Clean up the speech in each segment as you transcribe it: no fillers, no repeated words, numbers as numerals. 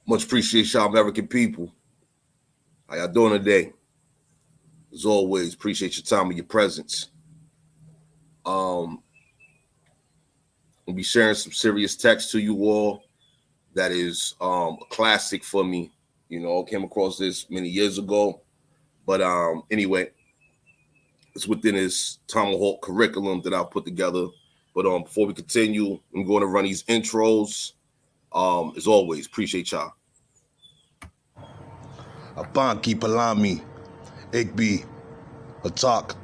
Much appreciate y'all, American people. How y'all doing today? As always, appreciate your time and your presence. I'll be sharing some serious text to you all. That is a classic for me. You know, I came across this many years ago. But anyway, it's within this Tomahawk curriculum that I've put together. But before we continue, I'm going to run these intros. As always, appreciate y'all. Abanki Palami, Igbi, Atak,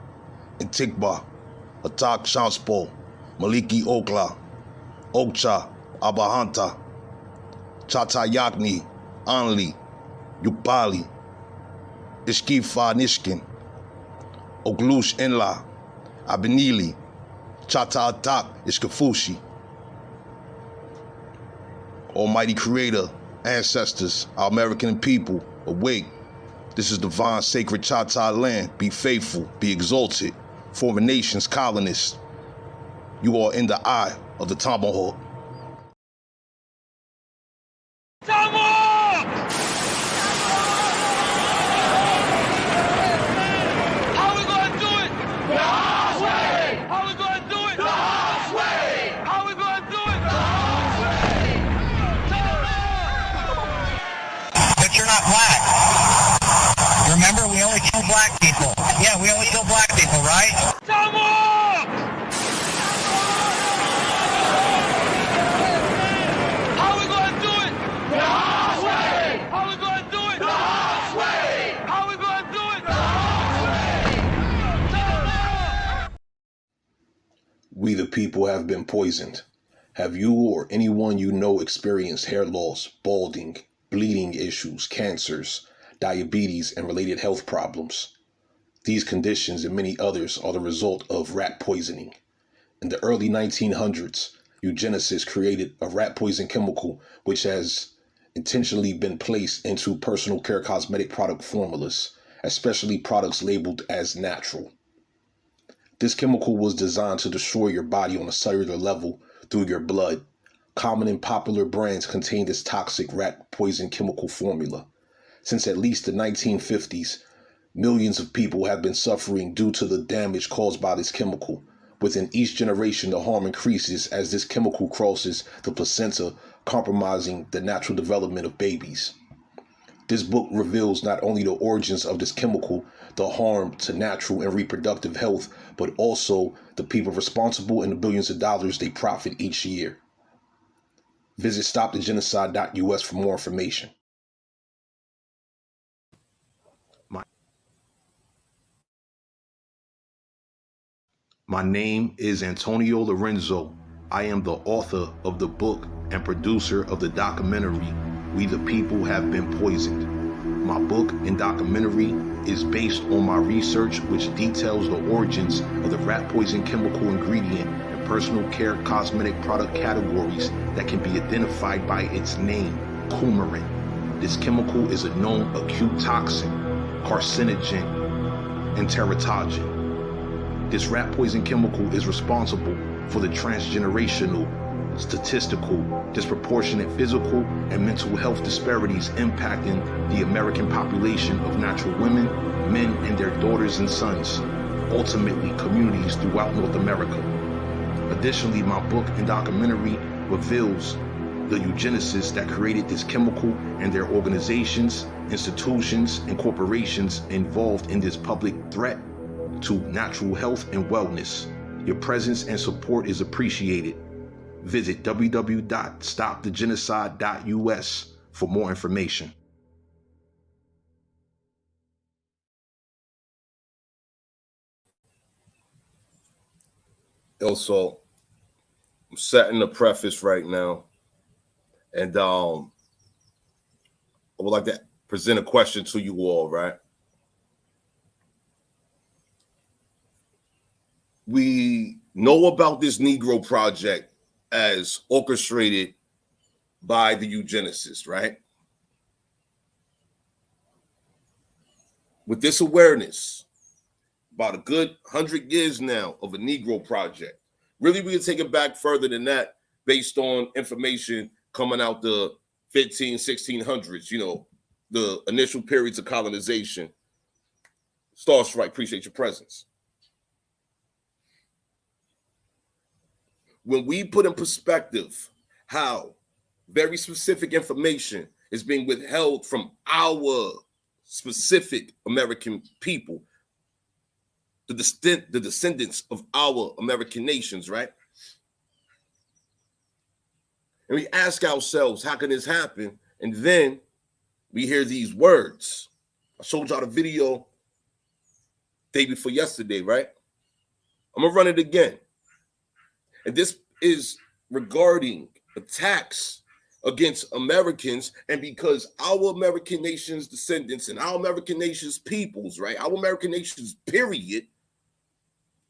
Intikba, Atak Shanspo, Maliki Okla, Okcha, Abahanta, Chatayakni, Anli, Yukbali, Ishkifa Nishkin, Oglush Enla, Abenili, Chata Atak Ishkafushi. Almighty Creator, ancestors, our American people, awake. This is divine sacred Chata land. Be faithful, be exalted. Foreign nations, colonists. You are in the eye of the Tomahawk. Tomahawk! How we gonna do it? The hard way! How we gonna do it? The hard way! How we gonna do it? The hard way! But you're not black. Remember, we only kill black people. Yeah, we only kill black people, right? Tomahawk! How we gonna do it? The hard way! How we gonna do it? The hard way! How we gonna do it? The hard way! We the people have been poisoned. Have you or anyone you know experienced hair loss, balding, bleeding issues, cancers, diabetes, and related health problems? These conditions and many others are the result of rat poisoning. In the early 1900s, eugenicists created a rat poison chemical which has intentionally been placed into personal care cosmetic product formulas, especially products labeled as natural. This chemical was designed to destroy your body on a cellular level through your blood. Common and popular brands contain this toxic rat poison chemical formula. Since at least the 1950s, millions of people have been suffering due to the damage caused by this chemical. Within each generation, the harm increases as this chemical crosses the placenta, compromising the natural development of babies. This book reveals not only the origins of this chemical, the harm to natural and reproductive health, but also the people responsible and the billions of dollars they profit each year. Visit stopthegenocide.us for more information. My name is Antonio Lorenzo. I am the author of the book and producer of the documentary, We the People Have Been Poisoned. My book and documentary is based on my research, which details the origins of the rat poison chemical ingredient in personal care cosmetic product categories that can be identified by its name, coumarin. This chemical is a known acute toxin, carcinogen, and teratogen. This rat poison chemical is responsible for the transgenerational, statistical, disproportionate physical and mental health disparities impacting the American population of natural women, men, and their daughters and sons, ultimately communities throughout North America. Additionally, my book and documentary reveals the eugenicists that created this chemical and their organizations, institutions, and corporations involved in this public threat to natural health and wellness. Your presence and support is appreciated. Visit www.stopthegenocide.us for more information. Also, I'm setting the preface right now, and I would like to present a question to you all, right? We know about this Negro Project as orchestrated by the eugenicists, right? With this awareness, about a good 100 years now of a Negro Project. Really, we can take it back further than that based on information coming out the 1600s, you know, the initial periods of colonization. Star Strike, appreciate your presence. When we put in perspective how very specific information is being withheld from our specific American people, the descendants of our American nations, right? And we ask ourselves, how can this happen? And then we hear these words. I showed y'all the video day before yesterday, right? I'm gonna run it again. And this is regarding attacks against Americans, and because our American nation's descendants and our American nation's peoples, right? Our American nation's period,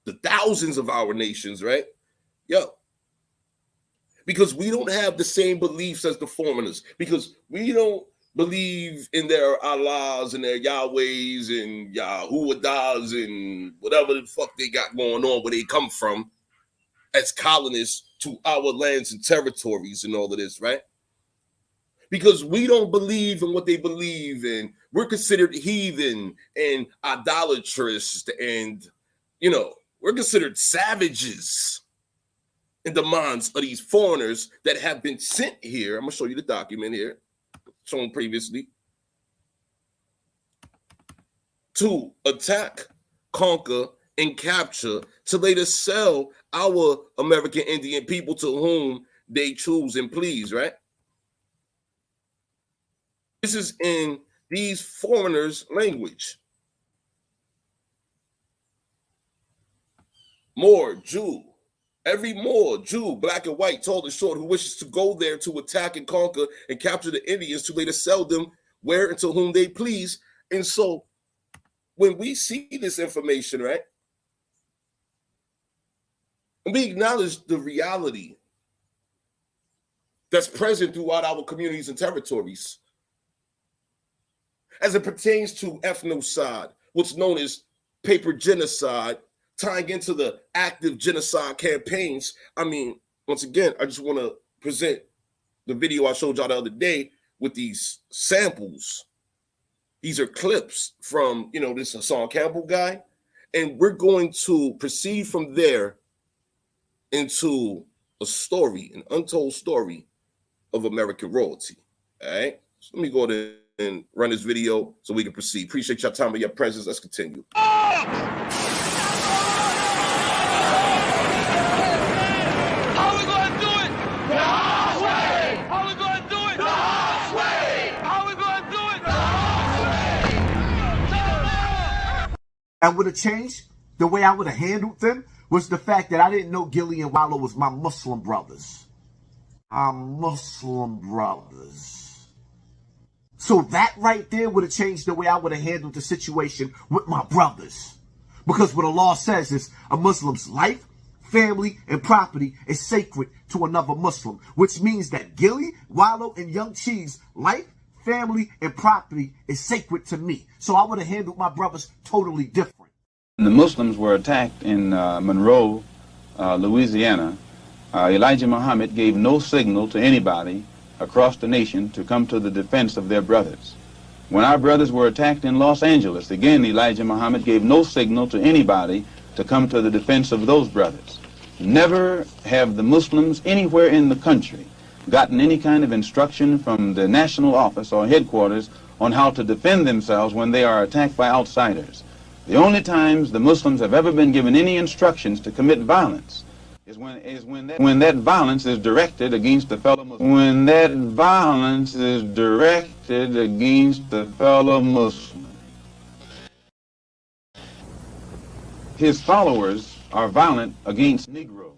the thousands of our nations, right? Yo, because we don't have the same beliefs as the foreigners, because we don't believe in their Allahs and their Yahwehs and Yahuwahdahs and whatever the fuck they got going on where they come from as colonists to our lands and territories and all of this, right? Because we don't believe in what they believe in. We're considered heathen and idolatrous, and, you know, we're considered savages in the minds of these foreigners that have been sent here. I'm going to show you the document here, shown previously, to attack, conquer, and capture, to later sell our American Indian people to whom they choose and please, right? This is in these foreigners' language. Moor, Jew. Every Moor, Jew, black and white, tall and short, who wishes to go there to attack and conquer and capture the Indians to later sell them where and to whom they please. And so when we see this information, right, and we acknowledge the reality that's present throughout our communities and territories as it pertains to ethnocide, what's known as paper genocide, tying into the active genocide campaigns. I mean, once again, I just want to present the video I showed y'all the other day with these samples. These are clips from, you know, this Hassan Campbell guy. And we're going to proceed from there into a story, an untold story of American royalty. All right. So let me go ahead and run this video so we can proceed. Appreciate your time and your presence. Let's continue. How we gonna do it? The hard way. How we gonna do it? The hard way. How we gonna do it? The hard way. That would have changed the way I would have handled them was the fact that I didn't know Gilly and Wallow was my Muslim brothers. Our Muslim brothers. So that right there would have changed the way I would have handled the situation with my brothers. Because what the law says is a Muslim's life, family, and property is sacred to another Muslim, which means that Gilly, Wallow, and Young Cheese' life, family, and property is sacred to me. So I would have handled my brothers totally different. The Muslims were attacked in Monroe, Louisiana. Elijah Muhammad gave no signal to anybody across the nation to come to the defense of their brothers. When our brothers were attacked in Los Angeles, again, Elijah Muhammad gave no signal to anybody to come to the defense of those brothers. Never have the Muslims anywhere in the country gotten any kind of instruction from the national office or headquarters on how to defend themselves when they are attacked by outsiders. The only times the Muslims have ever been given any instructions to commit violence is when that violence is directed against the fellow Muslim. When that violence is directed against the fellow Muslim. His followers are violent against Negroes.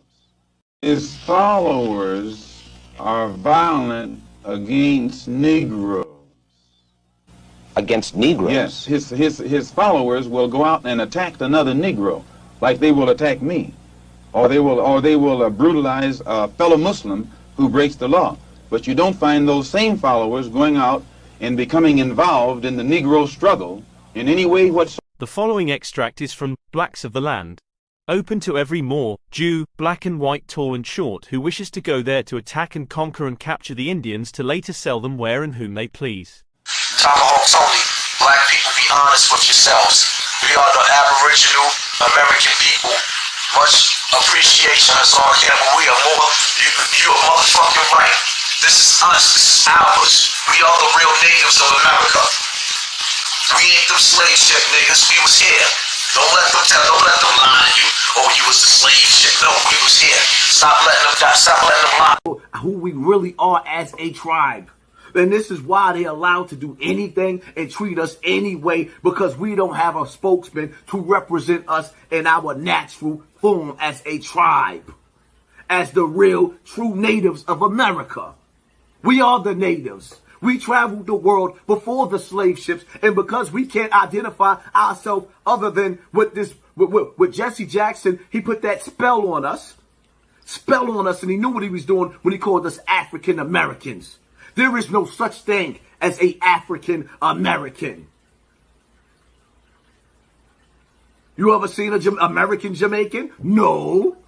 His followers are violent against Negroes. Against Negroes? Yes, his followers will go out and attack another Negro, like they will attack me. Or they will brutalize a fellow Muslim who breaks the law. But you don't find those same followers going out and becoming involved in the Negro struggle in any way whatsoever. The following extract is from Blacks of the Land. Open to every Moor, Jew, black and white, tall and short, who wishes to go there to attack and conquer and capture the Indians to later sell them where and whom they please. Tomahawks only. Black people, be honest with yourselves. We are the Aboriginal American people. Much appreciation, that's all I can, but we are more. You are motherfucking right. This is us, this is ours. We are the real natives of America. We ain't them slave ship niggas, we was here. Don't let them lie to you. Oh, you was the slave ship. No, we was here. Stop letting them lie. Who we really are as a tribe. And this is why they're allowed to do anything and treat us anyway, because we don't have a spokesman to represent us in our natural form as a tribe, as the real true natives of America. We are the natives. We traveled the world before the slave ships, and because we can't identify ourselves other than with Jesse Jackson, he put that spell on us, and he knew what he was doing when he called us African Americans. There is no such thing as a African American. You ever seen an American Jamaican? No.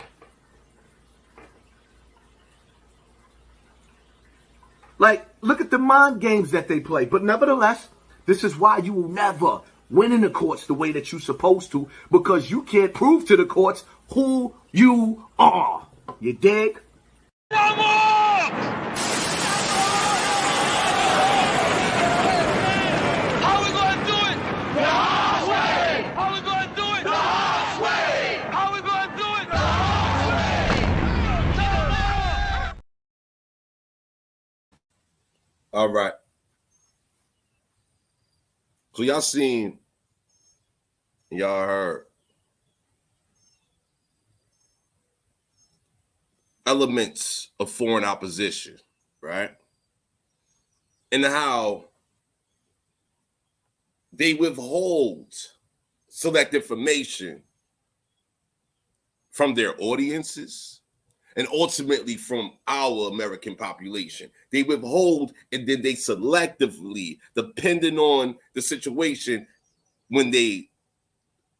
Like, look at the mind games that they play. But nevertheless, this is why you will never win in the courts the way that you're supposed to, because you can't prove to the courts who you are. You dig? One more! How we gonna do it? The hard way! How we gonna do it? The hard way! How we gonna do it? The hard way! All right. So y'all seen, y'all heard elements of foreign opposition, right? And how they withhold select information from their audiences and ultimately from our American population. They withhold and then they selectively, depending on the situation, when they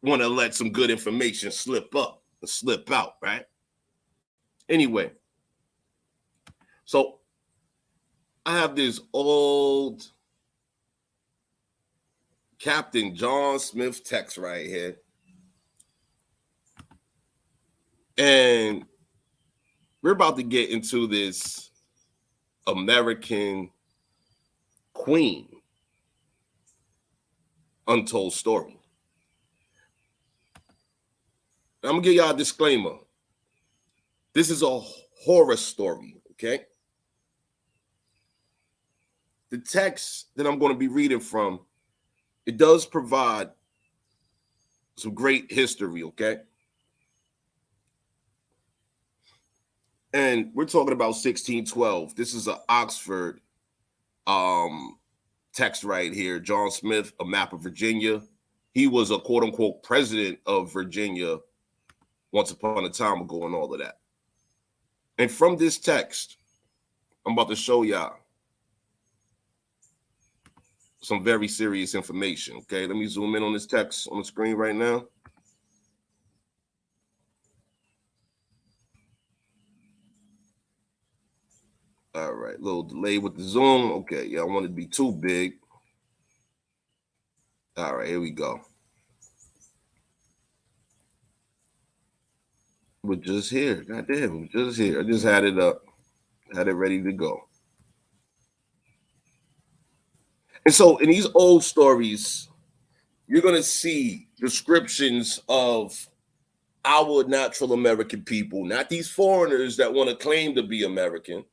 want to let some good information slip up or slip out, right? Anyway, so I have this old Captain John Smith text right here. And we're about to get into this American Queen untold story. I'm going to give y'all a disclaimer. This is a horror story, okay? The text that I'm going to be reading from, it does provide some great history, okay? And we're talking about 1612. This is an Oxford text right here. John Smith, A Map of Virginia. He was a quote-unquote president of Virginia once upon a time ago and all of that. And from this text, I'm about to show y'all some very serious information, okay? Let me zoom in on this text on the screen right now. All right, little delay with the zoom. Okay, yeah, I want it to be too big. All right, here we go. We're just here. Goddamn, we're just here. I just had it up, had it ready to go. And so in these old stories, you're going to see descriptions of our natural American people, not these foreigners that want to claim to be American.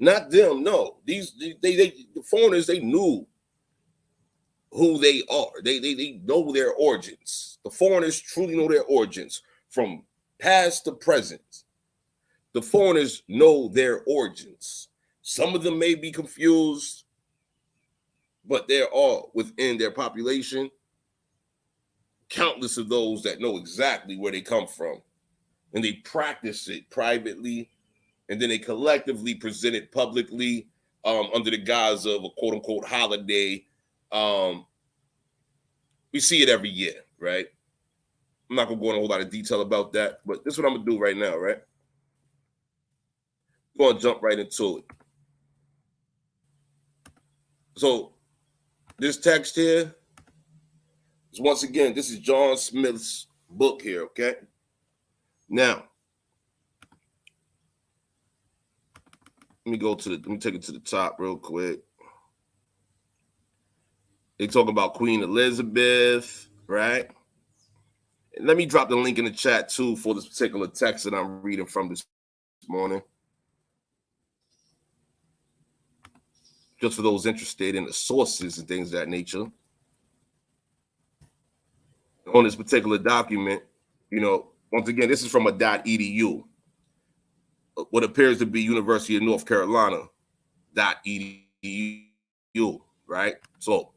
Not them, no. The foreigners, they knew who they are. They know their origins. The foreigners truly know their origins from past to present. The foreigners know their origins. Some of them may be confused, but there are within their population countless of those that know exactly where they come from, and they practice it privately, and then they collectively present it publicly under the guise of a quote-unquote holiday. We see it every year, right? I'm not gonna go into a whole lot of detail about that, but this is what I'm gonna do right now, right? I'm gonna jump right into it. So this text here is, once again, this is John Smith's book here, okay? Now, let me take it to the top real quick. They talk about Queen Elizabeth, right? And let me drop the link in the chat too for this particular text that I'm reading from this morning. Just for those interested in the sources and things of that nature. On this particular document, once again, this is from a .edu, what appears to be University of North Carolina .edu, right? So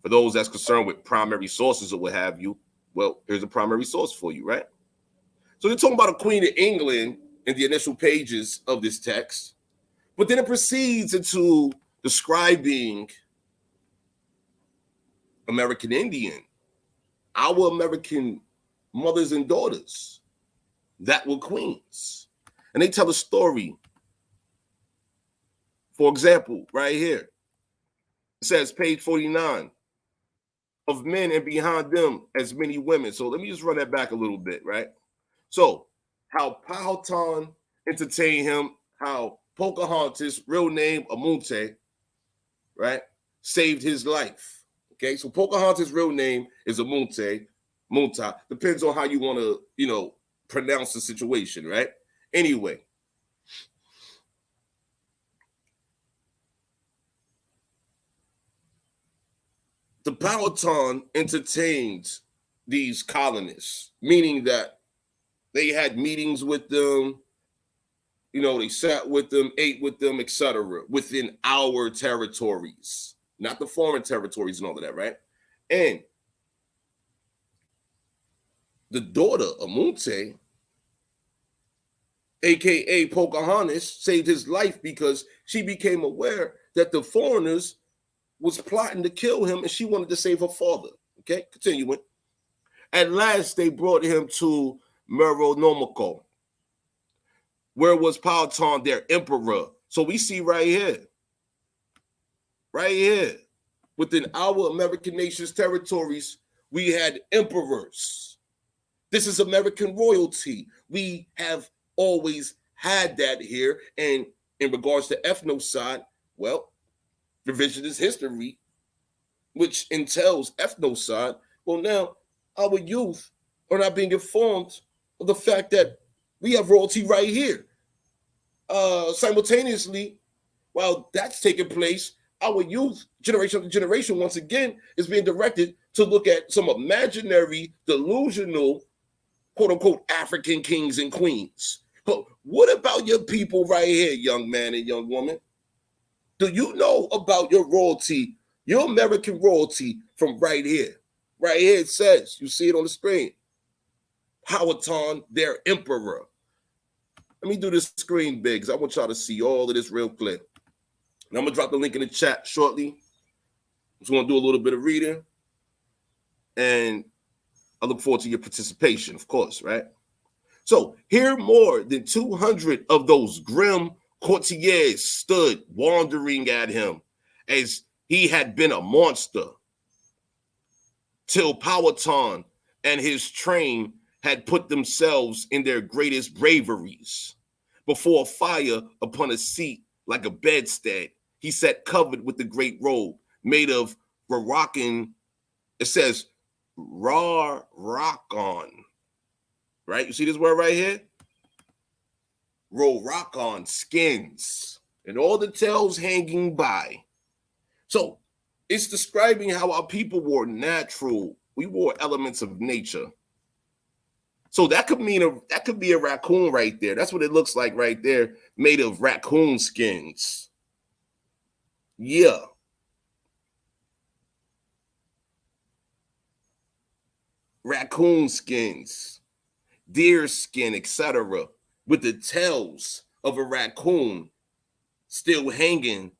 for those that's concerned with primary sources or what have you, well, here's a primary source for you, right? So they're talking about a Queen of England in the initial pages of this text, but then it proceeds into describing American Indian, our American mothers and daughters that were queens. And they tell a story. For example, right here, it says page 49, of men and behind them as many women. So let me just run that back a little bit, right? So how Powhatan entertained him, how Pocahontas, real name Amunte, right, saved his life. Okay, so Pocahontas' real name is Amunte, Munta. Depends on how you want to, pronounce the situation, right? Anyway, the Powhatan entertained these colonists, meaning that they had meetings with them, they sat with them, ate with them, etc., within our territories, not the foreign territories and all of that, right? And the daughter, Amunte, aka Pocahontas, saved his life because she became aware that the foreigners was plotting to kill him and she wanted to save her father. Okay, continuing. At last, they brought him to Meronomico, where was Powhatan, their emperor. So we see right here, within our American nation's territories, we had emperors. This is American royalty. We have always had that here. And in regards to ethnocide, well, revisionist history, which entails ethnocide, well, now our youth are not being informed of the fact that we have royalty right here. Simultaneously, while that's taking place, our youth, generation after generation, once again, is being directed to look at some imaginary, delusional, quote unquote, African kings and queens. But what about your people right here, young man and young woman? Do you know about your royalty, your American royalty from right here? Right here it says, you see it on the screen, Powhatan, their emperor. Let me do this screen big because I want y'all to see all of this real clear. And I'm going to drop the link in the chat shortly. I'm just going to do a little bit of reading. And I look forward to your participation, of course, right? So here more than 200 of those grim courtiers stood wondering at him as he had been a monster, till Powhatan and his train had put themselves in their greatest braveries. Before a fire upon a seat like a bedstead, he sat covered with the great robe made of Moroccan, it says Rarrakon, right? You see this word right here? Rarrakon skins and all the tails hanging by. So it's describing how our people were natural. We wore elements of nature. So that could be a raccoon right there. That's what it looks like right there, made of raccoon skins. Yeah. Raccoon skins, deer skin, etc., with the tails of a raccoon still hanging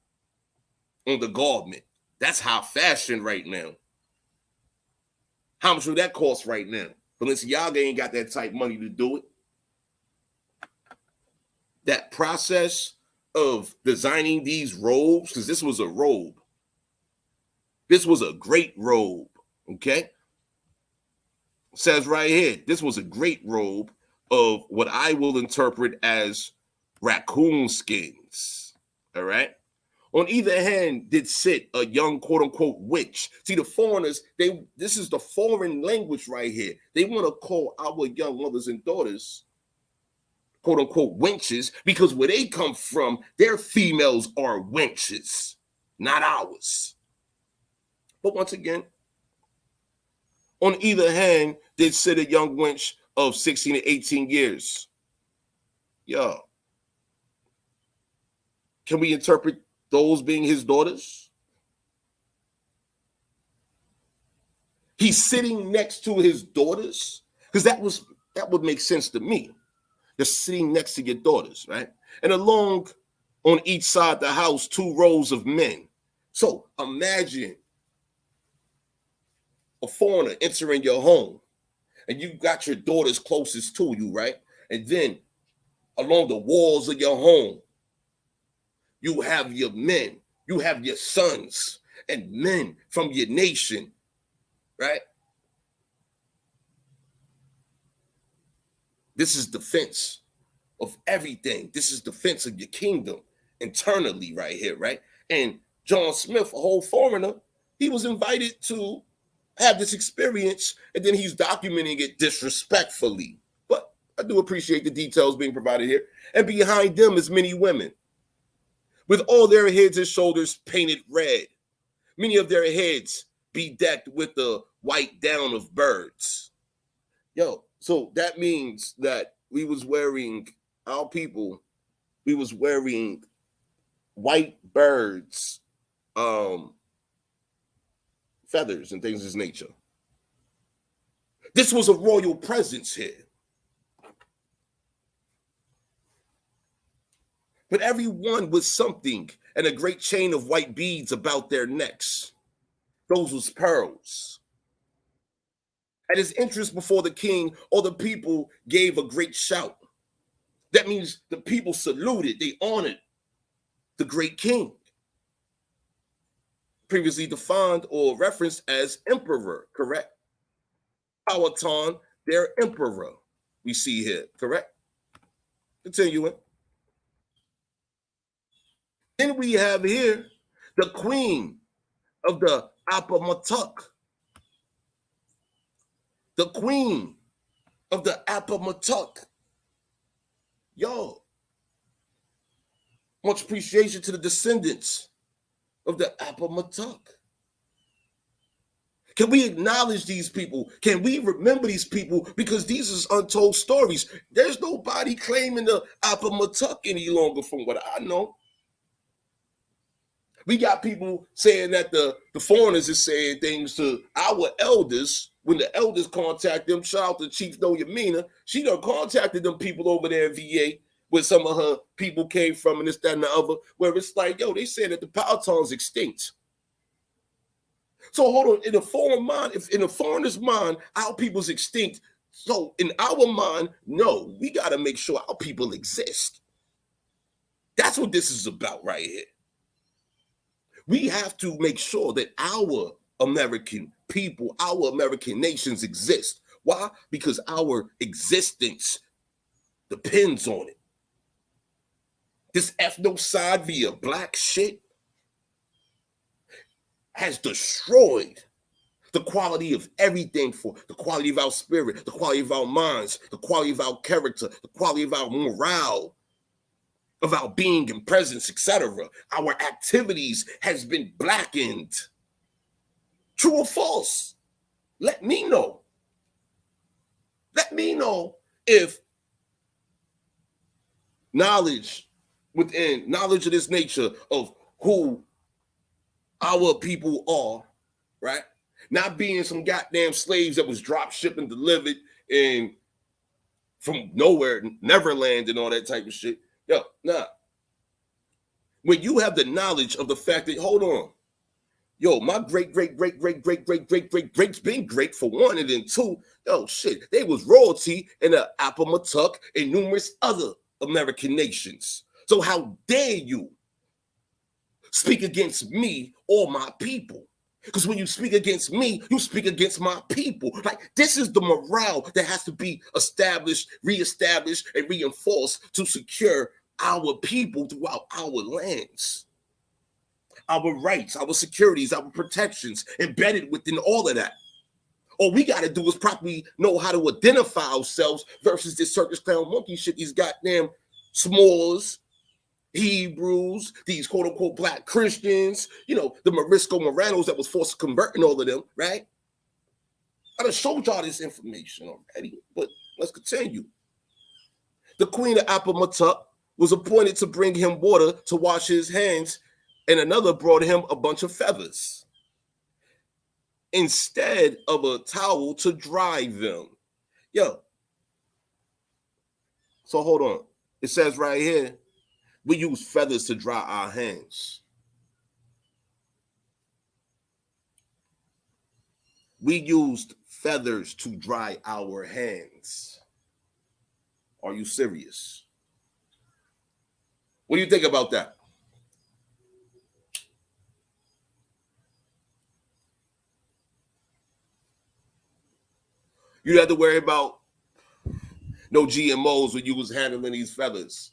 on the garment. That's high fashion right now. How much would that cost right now? Balenciaga ain't got that type money to do it. That process of designing these robes, because this was a robe. This was a great robe, okay? It says right here, this was a great robe of what I will interpret as raccoon skins, all right? On either hand did sit a young quote-unquote witch. See, the foreigners, this is the foreign language right here. They want to call our young mothers and daughters quote-unquote wenches because where they come from, their females are wenches, not ours. But once again, on either hand did sit a young wench of 16 to 18 years. Yo, can we interpret those being his daughters? He's sitting next to his daughters because that would make sense to me. You're sitting next to your daughters, right? And along on each side of the house, 2 rows of men. So imagine a foreigner entering your home and you got your daughters closest to you, right? And then along the walls of your home, you have your men, you have your sons and men from your nation, right? This is defense of everything. This is defense of your kingdom internally right here, right? And John Smith, a whole foreigner, he was invited to have this experience, and then he's documenting it disrespectfully. But I do appreciate the details being provided here. And behind them is many women with all their heads and shoulders painted red. Many of their heads bedecked with the white down of birds. Yo, so that means that we was wearing white birds, feathers and things of this nature. This was a royal presence here. But everyone was something, and a great chain of white beads about their necks. Those was pearls. At his entrance before the king, all the people gave a great shout. That means the people saluted, they honored the great king. Previously defined or referenced as emperor, correct? Powhatan, their emperor, we see here, correct? Continuing. Then we have here the queen of the Appomattox. The queen of the Appomattox. Yo, much appreciation to the descendants of the Appomattox. Can we acknowledge these people? Can we remember these people? Because these is untold stories. There's nobody claiming the Appomattox any longer from what I know. We got people saying that the foreigners is saying things to our elders. When the elders contact them, shout out to Chief Noyamina, she done contacted them people over there in VA where some of her people came from and this, that, and the other, where it's like, yo, they saying that the Powhatan's extinct. So hold on, in a foreign mind, if in a foreigner's mind, our people's extinct. So in our mind, no, we got to make sure our people exist. That's what this is about right here. We have to make sure that our American people, our American nations exist. Why? Because our existence depends on it. This ethnocide via black shit has destroyed the quality of everything, for the quality of our spirit, the quality of our minds, the quality of our character, the quality of our morale, of our being and presence, etc. Our activities has been blackened. True or false? Let me know. Let me know if knowledge of this nature of who our people are, right? Not being some goddamn slaves that was drop shipped and delivered and from nowhere, Neverland and all that type of shit. Yo, nah. When you have the knowledge of the fact that, hold on, Yo, my great-great-great-great-great-great-great-great's been great for one, and then two, yo, shit, they was royalty in the Appomattox and numerous other American nations. So how dare you speak against me or my people? Because when you speak against me, you speak against my people. Like, this is the morale that has to be established, reestablished, and reinforced to secure our people throughout our lands, our rights, our securities, our protections embedded within all of that. All we got to do is properly know how to identify ourselves versus this circus clown monkey shit, these goddamn Smalls, Hebrews, these quote unquote black Christians, you know, the Morisco Moranos that was forced to convert and all of them, right? I done showed y'all this information already, but let's continue. The Queen of Appomattox was appointed to bring him water to wash his hands, and another brought him a bunch of feathers instead of a towel to dry them. Yo, so hold on. It says right here, we use feathers to dry our hands. We used feathers to dry our hands. Are you serious? What do you think about that? You had to worry about no GMOs when you was handling these feathers.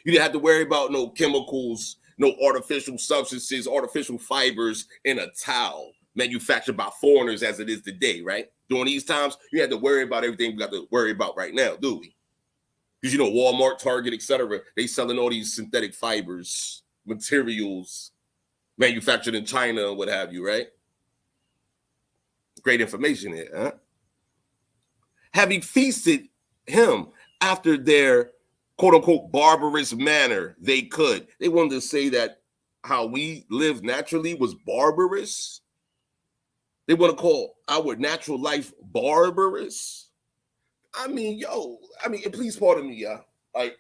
You didn't have to worry about no chemicals, no artificial substances, artificial fibers in a towel manufactured by foreigners as it is today, right? During these times, you had to worry about everything we got to worry about right now, do we? Because, you know, Walmart, Target, etc., they selling all these synthetic fibers, materials manufactured in China and what have you, right? Great information here, huh? Having feasted him after their quote unquote barbarous manner, they could. They wanted to say that how we live naturally was barbarous. They want to call our natural life barbarous. I mean, please pardon me, y'all. Like,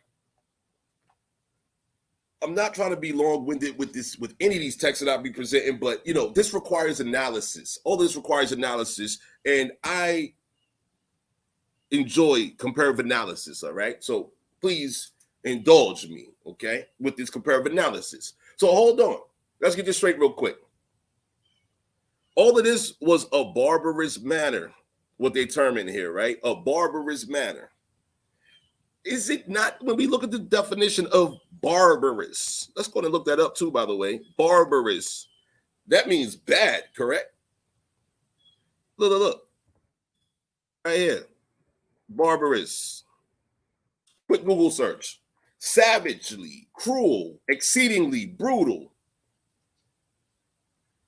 I'm not trying to be long-winded with this, with any of these texts that I'll be presenting, but you know, this requires analysis. All this requires analysis, and I enjoy comparative analysis. All right, so please indulge me, okay, with this comparative analysis. So hold on. Let's get this straight real quick. All of this was a barbarous manner, what they term in here, right? A barbarous manner. Is it not, when we look at the definition of barbarous? Let's go and look that up too, by the way. Barbarous. That means bad, correct? Look. Right here. Barbarous. Quick Google search. Savagely, cruel, exceedingly brutal.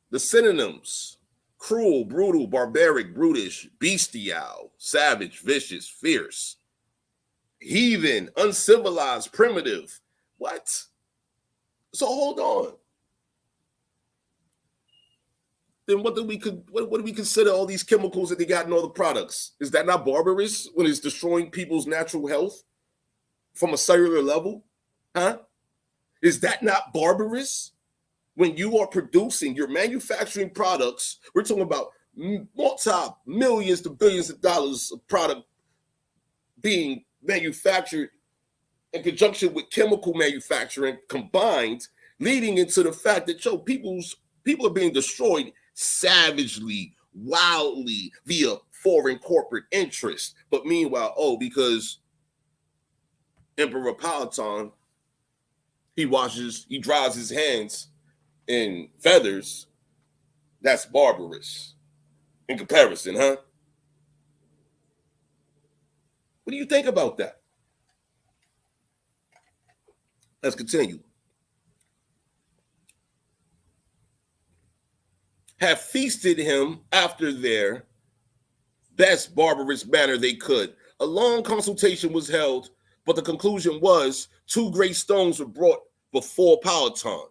The synonyms: cruel, brutal, barbaric, brutish, bestial, savage, vicious, fierce, heathen, uncivilized, primitive. What? So hold on. Then what do we consider all these chemicals that they got in all the products? Is that not barbarous when it's destroying people's natural health from a cellular level? Huh? Is that not barbarous? When you are producing, you're manufacturing products, we're talking about multi-millions to billions of dollars of product being manufactured in conjunction with chemical manufacturing combined, leading into the fact that people are being destroyed savagely, wildly via foreign corporate interests. But meanwhile, because Emperor Palatine, he dries his hands in feathers, that's barbarous in comparison, huh? What do you think about that? Let's continue. Have feasted him after their best barbarous manner they could. A long consultation was held, but the conclusion was 2 great stones were brought before Palatine.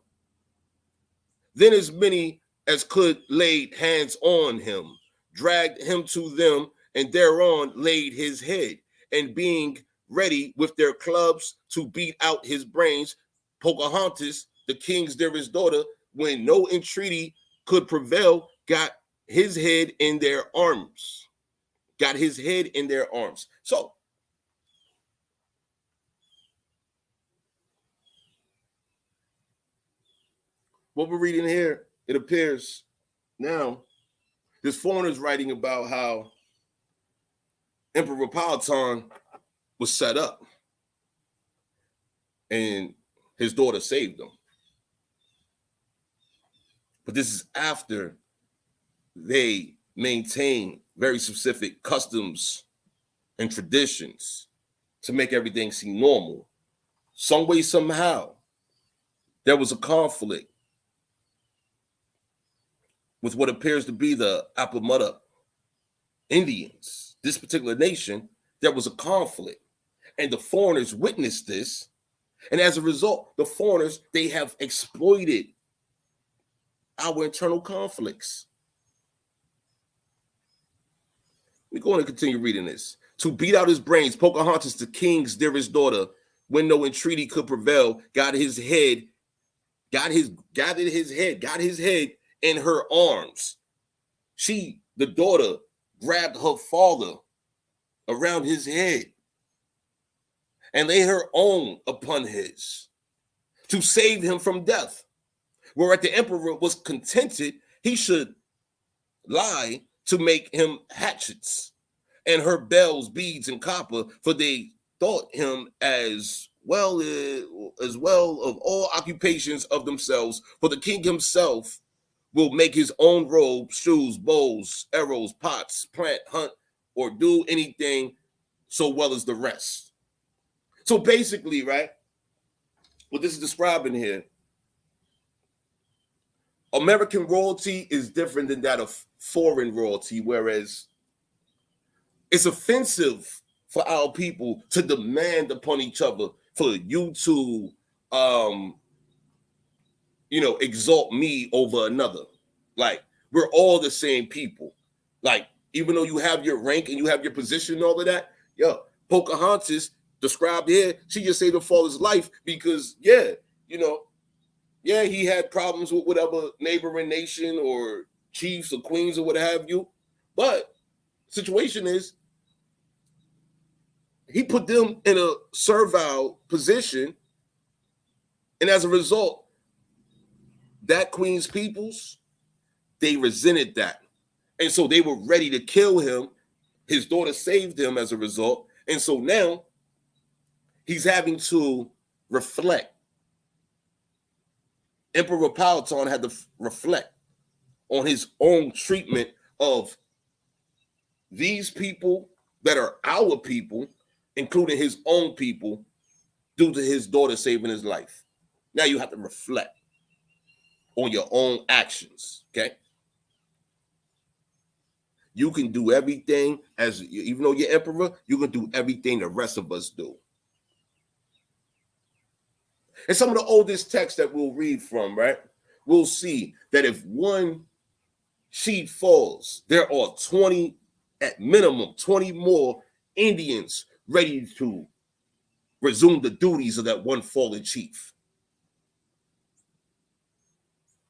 Then as many as could laid hands on him, dragged him to them, and thereon laid his head. And being ready with their clubs to beat out his brains, Pocahontas, the king's dearest daughter, when no entreaty could prevail got his head in their arms. Got his head in their arms. So, what we're reading here, it appears now, this foreigner is writing about how Emperor Powhatan was set up and his daughter saved him. But this is after they maintain very specific customs and traditions to make everything seem normal. Some way, somehow, there was a conflict with what appears to be the Apamutta Indians. This particular nation, there was a conflict. And the foreigners witnessed this. And as a result, the foreigners, they have exploited our internal conflicts. We're going to continue reading this. To beat out his brains, Pocahontas, the king's dearest daughter, when no entreaty could prevail, got his head in her arms. She, the daughter, grabbed her father around his head and laid her own upon his to save him from death. Whereat the emperor was contented he should lie to make him hatchets and her bells, beads, and copper, for they thought him as well of all occupations of themselves. For the king himself will make his own robes, shoes, bows, arrows, pots, plant, hunt, or do anything so well as the rest. So basically, right, what this is describing here, American royalty is different than that of foreign royalty, whereas it's offensive for our people to demand upon each other for you to, exalt me over another. Like, we're all the same people. Like, even though you have your rank and you have your position and all of that, Pocahontas described here, she just saved her father's life because, he had problems with whatever neighboring nation or chiefs or queens or what have you. But situation is, he put them in a servile position. And as a result, that queen's peoples, they resented that. And so they were ready to kill him. His daughter saved him as a result. And so now he's having to reflect. Emperor Powhatan had to reflect on his own treatment of these people that are our people, including his own people, due to his daughter saving his life. Now you have to reflect on your own actions, okay? You can do everything, even though you're emperor, you can do everything the rest of us do. And some of the oldest texts that we'll read from, right, we'll see that if one sheep falls, there are 20, at minimum, 20 more Indians ready to resume the duties of that one fallen chief.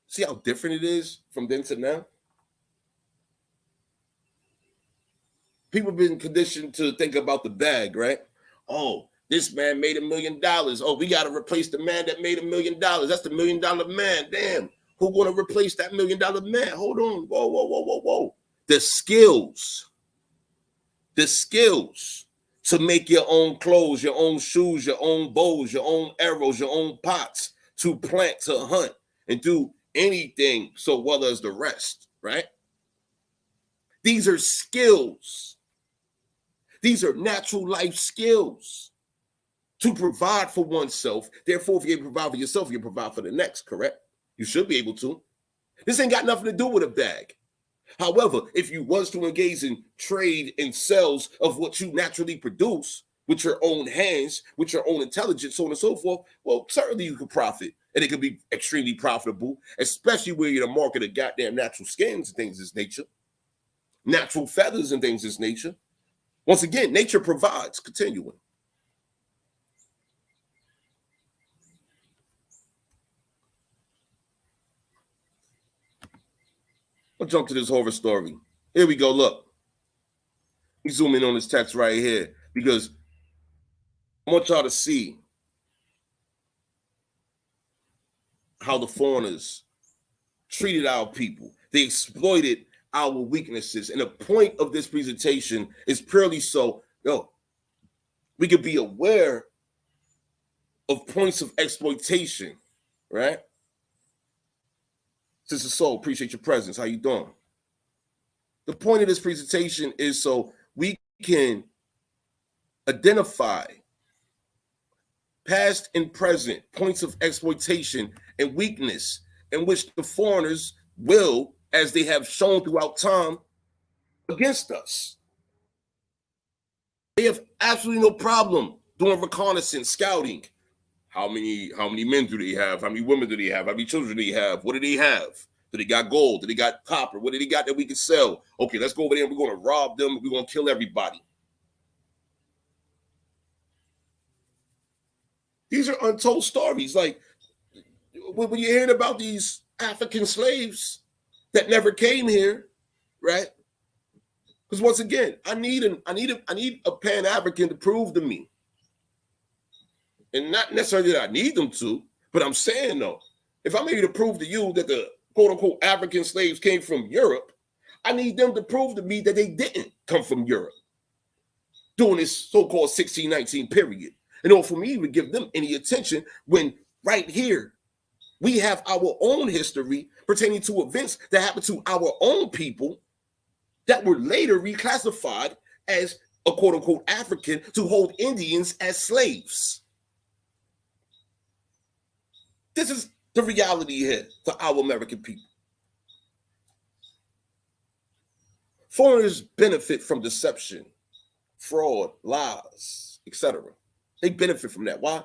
See how different it is from then to now? People have been conditioned to think about the bag, right? Oh, this man made $1 million. Oh, we got to replace the man that made $1 million. That's the $1 million man. Damn. Who want to replace that $1 million man? Hold on. Whoa. The skills to make your own clothes, your own shoes, your own bows, your own arrows, your own pots, to plant, to hunt, and do anything so well as the rest, right? These are skills. These are natural life skills to provide for oneself. Therefore, if you provide for yourself, you provide for the next, correct? You should be able to. This ain't got nothing to do with a bag. However, if you was to engage in trade and sales of what you naturally produce with your own hands, with your own intelligence, so on and so forth, well, certainly you could profit. And it could be extremely profitable, especially where you're in the market of goddamn natural skins and things of this nature, natural feathers and things of this nature. Once again, nature provides. Continuing. I'll jump to this horror story. Here we go. Look, we zoom in on this text right here because I want y'all to see how the foreigners treated our people. They exploited our weaknesses. And the point of this presentation is purely so, we could be aware of points of exploitation, right? Sister Soul, appreciate your presence. How you doing? The point of this presentation is so we can identify past and present points of exploitation and weakness in which the foreigners will, as they have shown throughout time, against us. They have absolutely no problem doing reconnaissance, scouting. How many men do they have? How many women do they have? How many children do they have? What do they have? Do they got gold? Do they got copper? What do they got that we can sell? Okay, let's go over there and we're going to rob them. We're going to kill everybody. These are untold stories. Like when you're hearing about these African slaves that never came here, right? Because once again, I need a Pan-African to prove to me. And not necessarily that I need them to, but I'm saying though, if I'm able to prove to you that the quote-unquote African slaves came from Europe, I need them to prove to me that they didn't come from Europe during this so-called 1619 period. In order for me to give them any attention when right here we have our own history pertaining to events that happened to our own people that were later reclassified as a quote-unquote African to hold Indians as slaves. This is the reality here for our American people. Foreigners benefit from deception, fraud, lies, etc. They benefit from that. Why?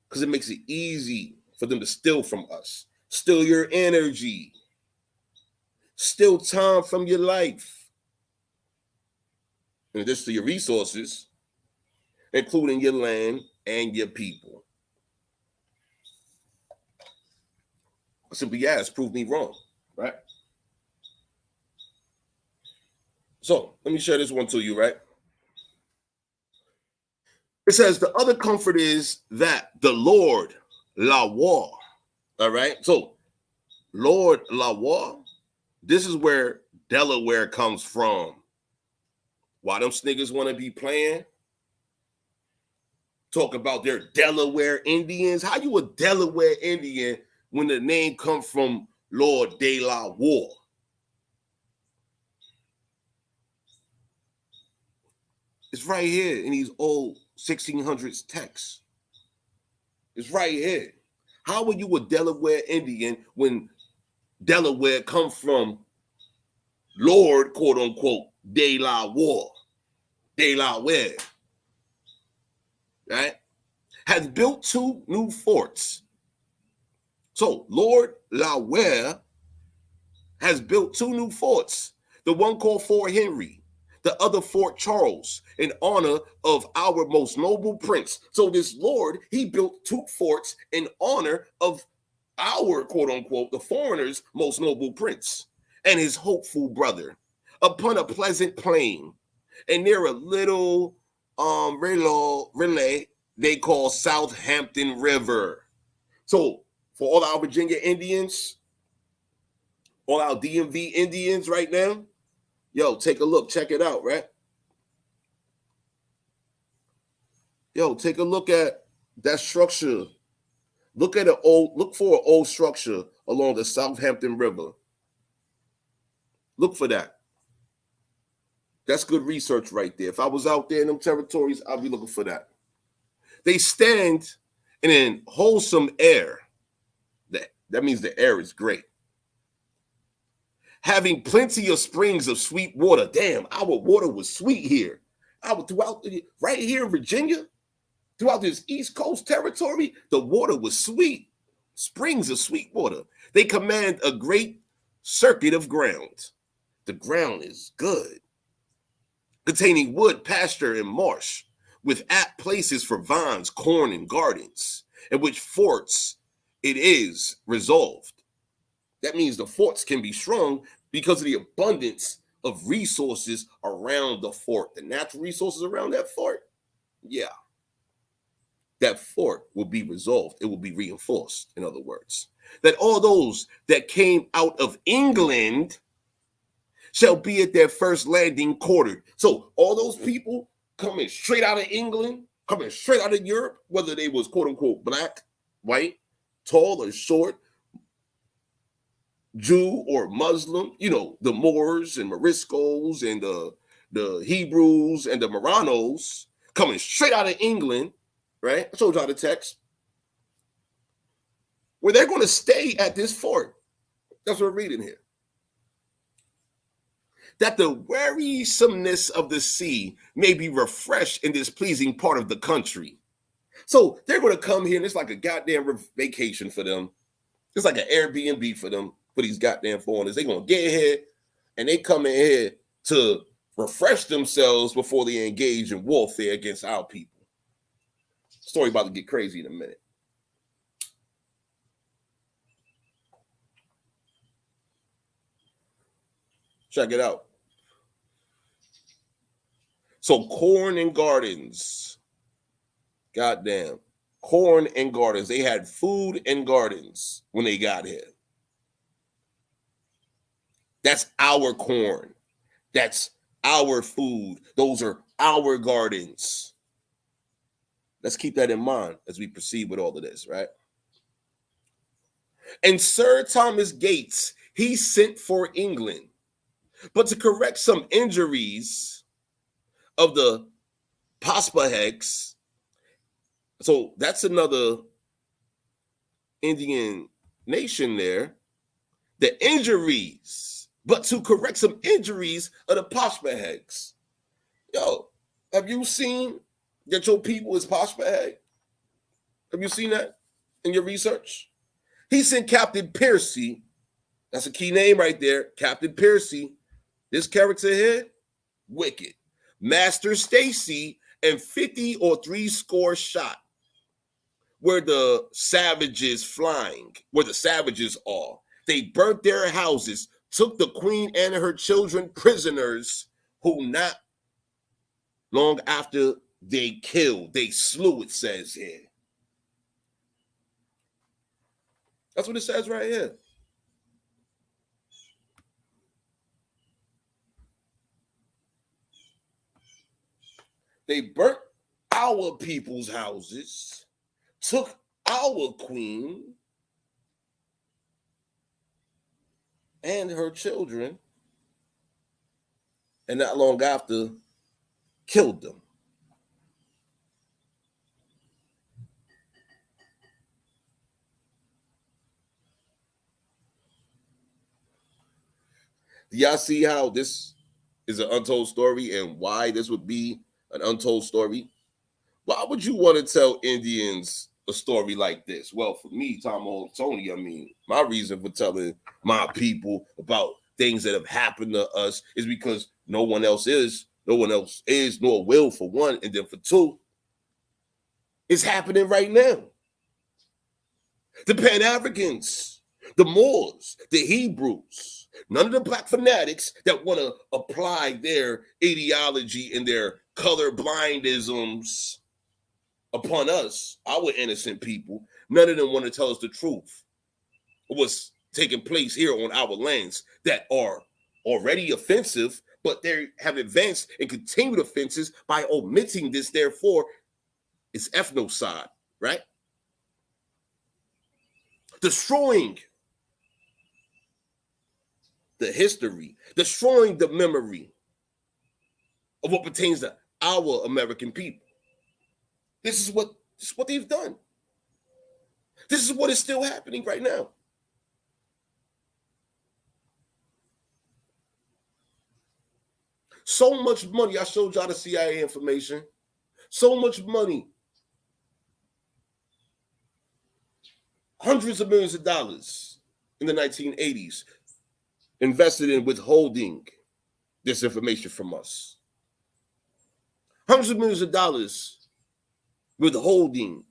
Because it makes it easy for them to steal from us, steal your energy, steal time from your life, in addition to your resources, including your land and your people. I simply ask, prove me wrong, right? So let me share this one to you, right? It says the other comfort is that the Lord Lawa, all right? So Lord Lawa, this is where Delaware comes from. Why them niggas want to be playing? Talk about their Delaware Indians. How you a Delaware Indian when the name comes from Lord de la War? It's right here in these old 1600s texts. It's right here. How are you a Delaware Indian when Delaware comes from Lord, quote unquote, de la War, Delaware, right? Has built 2 new forts. So Lord Lawer has built 2 new forts. The one called Fort Henry, the other Fort Charles, in honor of our most noble prince. So this Lord, he built 2 forts in honor of our, quote unquote, the foreigners' most noble prince and his hopeful brother upon a pleasant plain. And near a little relay they call Southampton River. So for all our Virginia Indians, all our DMV Indians right now, yo, take a look, check it out, right? Yo, take a look at that structure. Look for an old structure along the Southampton River. Look for that. That's good research right there. If I was out there in them territories, I'd be looking for that. They stand in a wholesome air. That means the air is great. Having plenty of springs of sweet water. Damn, our water was sweet here. Right here in Virginia, throughout this East Coast territory, the water was sweet. Springs of sweet water. They command a great circuit of ground. The ground is good. Containing wood, pasture, and marsh, with apt places for vines, corn, and gardens, in which forts it is resolved. That means the forts can be strong because of the abundance of resources around the fort, the natural resources around that fort. Yeah, that fort will be resolved. It will be reinforced, in other words, that all those that came out of England shall be at their first landing quartered. So all those people coming straight out of England, coming straight out of Europe, whether they was quote unquote black, white, tall or short, Jew or Muslim, you know, the Moors and Moriscos and the Hebrews and the Marranos coming straight out of England, right? I showed y'all the text. Where they're going to stay at this fort. That's what we're reading here. That the wearisomeness of the sea may be refreshed in this pleasing part of the country. So they're going to come here and it's like a goddamn vacation for them. It's like an Airbnb for them, for these goddamn foreigners. They're going to get here and they come in here to refresh themselves before they engage in warfare against our people. Story about to get crazy in a minute. Check it out. So corn and gardens. Goddamn. Corn and gardens. They had food and gardens when they got here. That's our corn. That's our food. Those are our gardens. Let's keep that in mind as we proceed with all of this, right? And Sir Thomas Gates, he sent for England, but to correct some injuries of the Paspahecs. So that's another Indian nation there. The injuries, but to correct some injuries of the Paspahecs. Yo, have you seen that your people is Pashpaheg? Have you seen that in your research? He sent Captain Piercy. That's a key name right there. Captain Piercy. This character here, wicked. Master Stacy and 50 or 3 score shot. Where the savages flying, where the savages are. They burnt their houses, took the queen and her children prisoners, who not long after they killed, they slew, it says here. That's what it says right here. They burnt our people's houses, took our queen and her children, and not long after, killed them. Do y'all see how this is an untold story and why this would be an untold story? Why would you want to tell Indians a story like this? Well, for me, Tony, I mean, my reason for telling my people about things that have happened to us is because no one else is, nor will, for one, and then for two, it's happening right now. The Pan-Africans, the Moors, the Hebrews, none of the black fanatics that want to apply their ideology and their color blindisms upon us, our innocent people, none of them want to tell us the truth of what's taking place here on our lands that are already offensive, but they have advanced and continued offenses by omitting this. Therefore, it's ethnocide, right? Destroying the history, destroying the memory of what pertains to our American people. This is what they've done. This is what is still happening right now. So much money. I showed y'all the CIA information. So much money. Hundreds of millions of dollars in the 1980s invested in withholding this information from us. Hundreds of millions of dollars withholding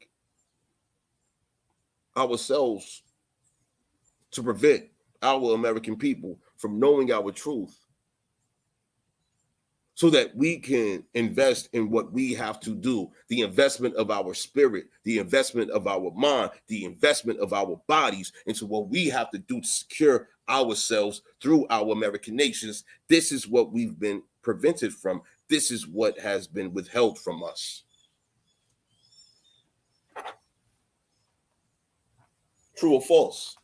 ourselves to prevent our American people from knowing our truth so that we can invest in what we have to do, the investment of our spirit, the investment of our mind, the investment of our bodies into what we have to do to secure ourselves through our American nations. This is what we've been prevented from. This is what has been withheld from us. True or false?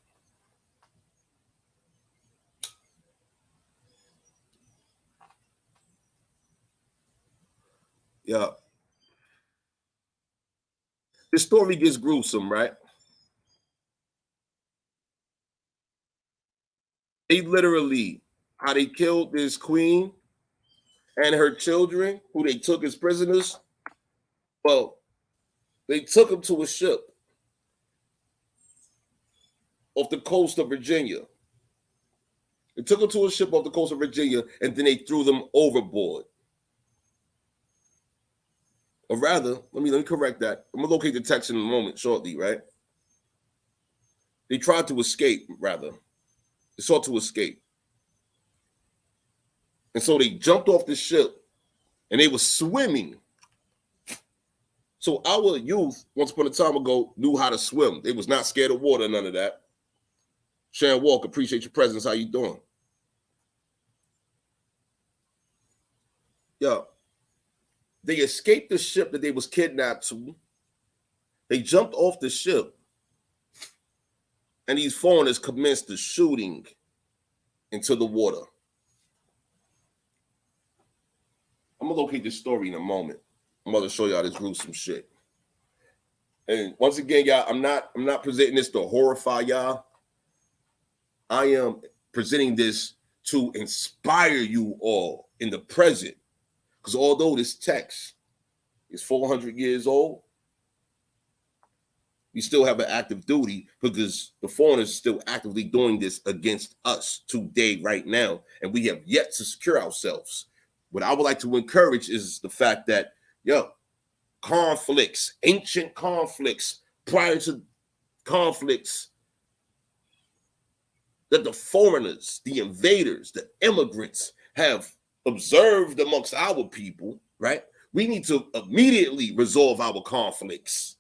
Yeah. This story gets gruesome, right? They literally, how they killed this queen and her children, who they took as prisoners. Well, they took them to a ship off the coast of Virginia. They took them to a ship off the coast of Virginia, and then they threw them overboard. Or rather, let me correct that. I'm gonna locate the text in a moment, shortly, right? They tried to escape, rather. They sought to escape. And so they jumped off the ship and they were swimming. So our youth, once upon a time ago, knew how to swim. They was not scared of water, none of that. Sharon Walker, appreciate your presence. How you doing? Yeah. They escaped the ship that they was kidnapped to. They jumped off the ship. And these foreigners commenced the shooting into the water. I'm gonna locate this story in a moment. I'm gonna show y'all this gruesome shit. And once again, y'all, I'm not presenting this to horrify y'all. I am presenting this to inspire you all in the present. Because although this text is 400 years old, we still have an active duty because the foreigners are still actively doing this against us today, right now. And we have yet to secure ourselves. What I would like to encourage is the fact that, conflicts, ancient conflicts, prior to conflicts, that the foreigners, the invaders, the immigrants have observed amongst our people, right? We need to immediately resolve our conflicts.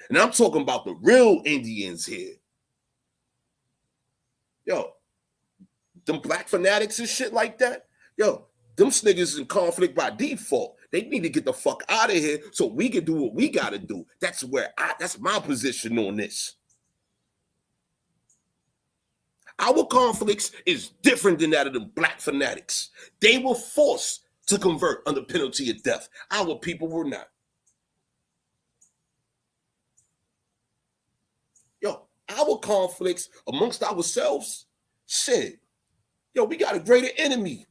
And I'm talking about the real Indians here. Them black fanatics and shit like that. Them niggas in conflict by default. They need to get the fuck out of here so we can do what we gotta do. That's my position on this. Our conflicts is different than that of the black fanatics. They were forced to convert under penalty of death. Our people were not. Our conflicts amongst ourselves, shit. We got a greater enemy.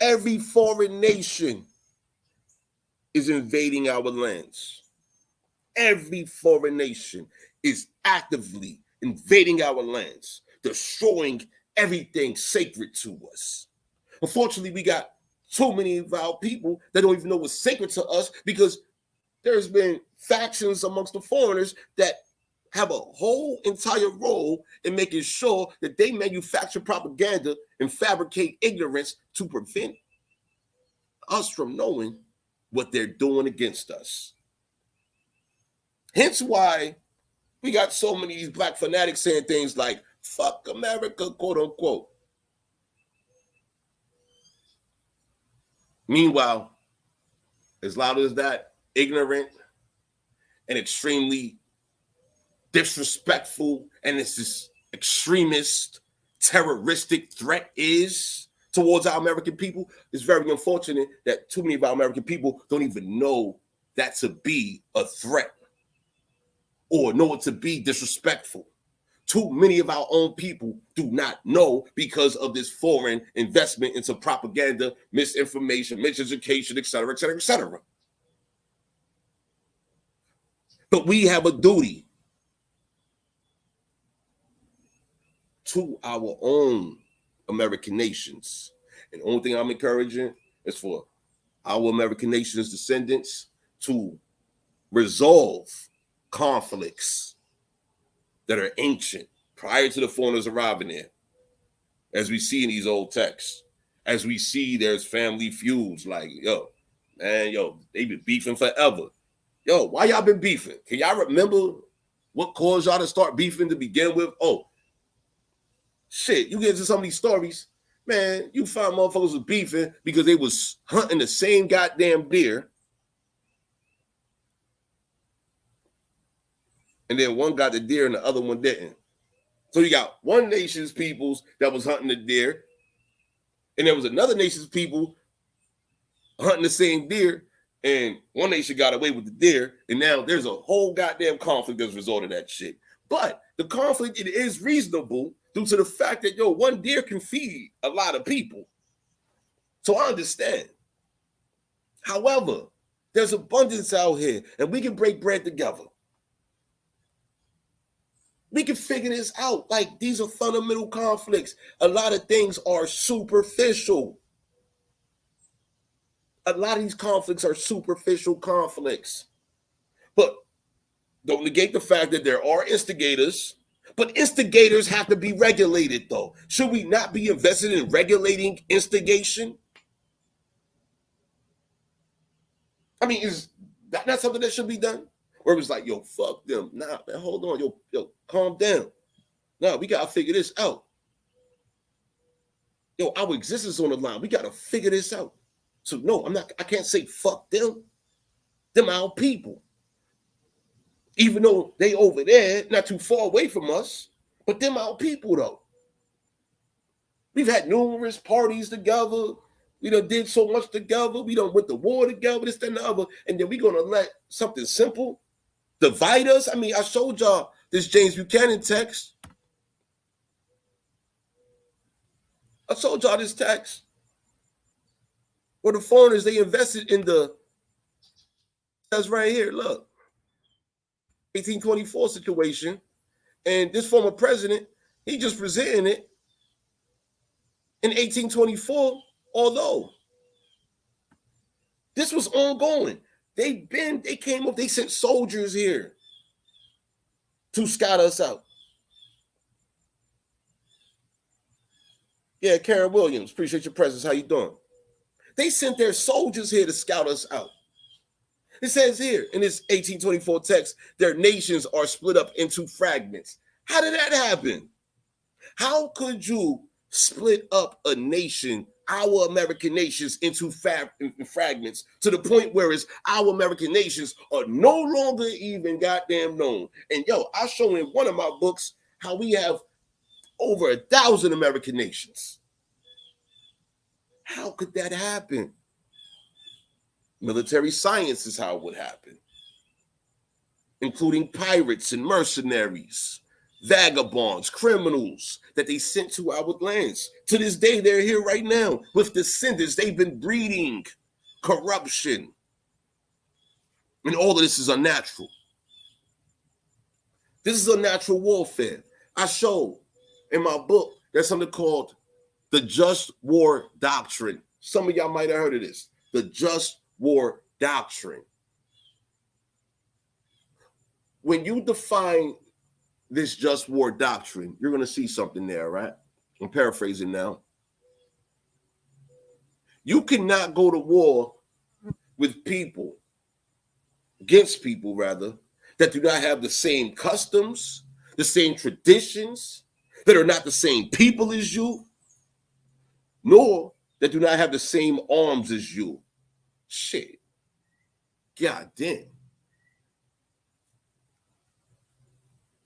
Every foreign nation is invading our lands. Every foreign nation is actively invading our lands, destroying everything sacred to us. Unfortunately, we got so many of our people that don't even know what's sacred to us because there's been factions amongst the foreigners that have a whole entire role in making sure that they manufacture propaganda and fabricate ignorance to prevent us from knowing what they're doing against us. Hence why we got so many of these black fanatics saying things like, fuck America, quote unquote. Meanwhile, as loud as that ignorant and extremely disrespectful and it's this extremist, terroristic threat is towards our American people, it's very unfortunate that too many of our American people don't even know that to be a threat or know it to be disrespectful. Too many of our own people do not know because of this foreign investment into propaganda, misinformation, miseducation, et cetera, et cetera, et cetera. But we have a duty to our own American nations. And the only thing I'm encouraging is for our American nation's descendants to resolve conflicts that are ancient, prior to the foreigners arriving there, as we see in these old texts, as we see there's family feuds, like, yo, man, yo, they been beefing forever. Yo, why y'all been beefing? Can y'all remember what caused y'all to start beefing to begin with? Oh, shit, you get into some of these stories, man, you find motherfuckers was beefing because they was hunting the same goddamn deer. And then one got the deer and the other one didn't. So you got one nation's peoples that was hunting the deer, and there was another nation's people hunting the same deer, and one nation got away with the deer, and now there's a whole goddamn conflict as a result of that shit. But the conflict, it is reasonable due to the fact that, yo, one deer can feed a lot of people. So I understand. However, there's abundance out here, and we can break bread together. We can figure this out. Like, these are fundamental conflicts. A lot of things are superficial. A lot of these conflicts are superficial conflicts. But don't negate the fact that there are instigators. But instigators have to be regulated, though. Should we not be invested in regulating instigation? I mean, is that not something that should be done? Or it was like, yo, fuck them. Nah, man, hold on. Yo, calm down. Nah, we got to figure this out. Yo, our existence on the line. We got to figure this out. So, no, I can't say fuck them. Them our people. Even though they over there, not too far away from us, but them our people, though. We've had numerous parties together. We done did so much together. We done went to war together, this, that, and the other. And then we're going to let something simple divide us? I mean, I showed y'all this James Buchanan text. I showed y'all this text where the foreigners, they invested in that's right here, look, 1824 situation. And this former president, he just presenting it in 1824, although this was ongoing. They came up, they sent soldiers here to scout us out. Yeah, Karen Williams, appreciate your presence. How you doing? They sent their soldiers here to scout us out. It says here in this 1824 text, their nations are split up into fragments. How did that happen? How could you split up a nation, our American nations, into fragments to the point where our American nations are no longer even goddamn known? And yo, I show in one of my books how we have over 1,000 American nations. How could that happen? Military science is how it would happen, including pirates and mercenaries, vagabonds, criminals that they sent to our lands. To this day, they're here right now with descendants. They've been breeding corruption. And all of this is unnatural. This is unnatural warfare. I show in my book, there's something called the Just War Doctrine. Some of y'all might have heard of this. The Just War Doctrine. When you define this Just War Doctrine, you're going to see something there, right? I'm paraphrasing now. You cannot go to war with people, against people rather, that do not have the same customs, the same traditions, that are not the same people as you, nor that do not have the same arms as you. Shit. God damn.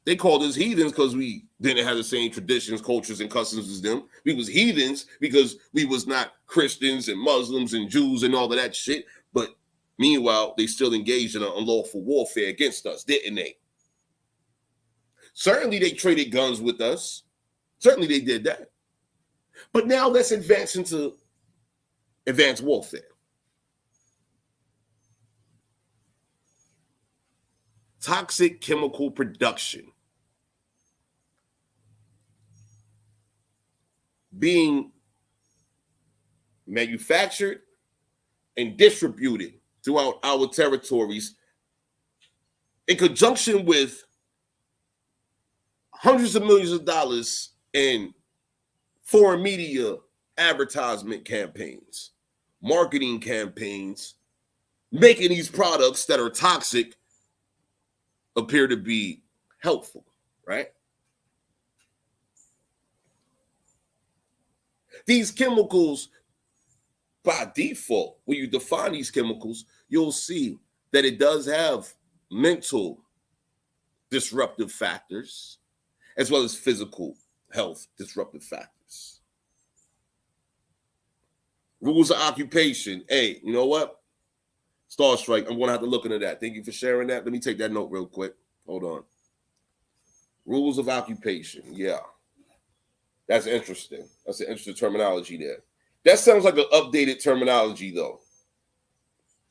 They called us heathens because we didn't have the same traditions, cultures, and customs as them. We was heathens because we was not Christians and Muslims and Jews and all of that shit. But meanwhile, they still engaged in an unlawful warfare against us, didn't they? Certainly they traded guns with us. Certainly they did that. But now let's advance into advanced warfare. Toxic chemical production. Being manufactured and distributed throughout our territories in conjunction with hundreds of millions of dollars in foreign media advertisement campaigns, marketing campaigns, making these products that are toxic appear to be helpful, right? These chemicals, by default, when you define these chemicals, you'll see that it does have mental disruptive factors as well as physical health disruptive factors. Rules of occupation. Hey, you know what? Star Strike, I'm going to have to look into that. Thank you for sharing that. Let me take that note real quick. Hold on. Rules of occupation. Yeah. That's interesting. That's an interesting terminology there. That sounds like an updated terminology, though.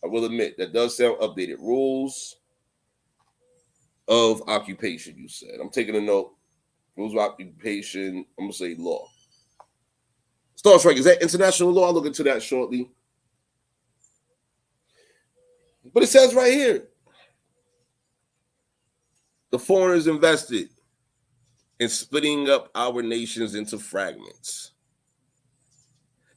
I will admit, that does sound updated. Rules of occupation, you said. I'm taking a note. Rules of occupation. I'm going to say law. Star Strike, is that international law? I'll look into that shortly. But it says right here, the foreigners invested in splitting up our nations into fragments.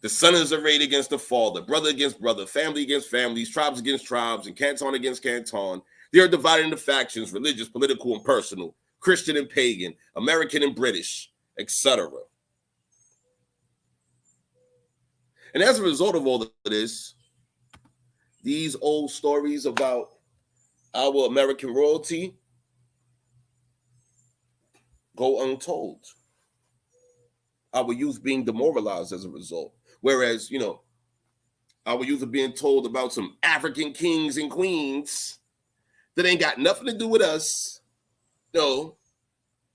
The son is arrayed against the father, brother against brother, family against families, tribes against tribes, and canton against canton. They are divided into factions, religious, political, and personal, Christian and pagan, American and British, etc. And as a result of all of this, these old stories about our American royalty go untold. Our youth being demoralized as a result. Whereas, our youth are being told about some African kings and queens that ain't got nothing to do with us. No,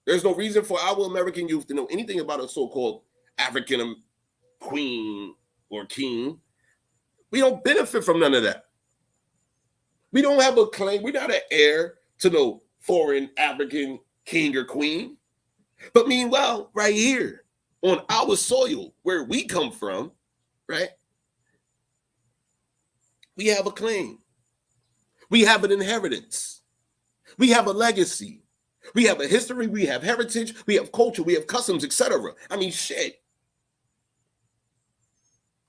there's no reason for our American youth to know anything about a so-called African queen or king. We don't benefit from none of that. We don't have a claim. We're not an heir to no foreign African king or queen. But meanwhile, right here on our soil, where we come from, right, we have a claim. We have an inheritance. We have a legacy. We have a history. We have heritage. We have culture. We have customs, etc. I mean, shit.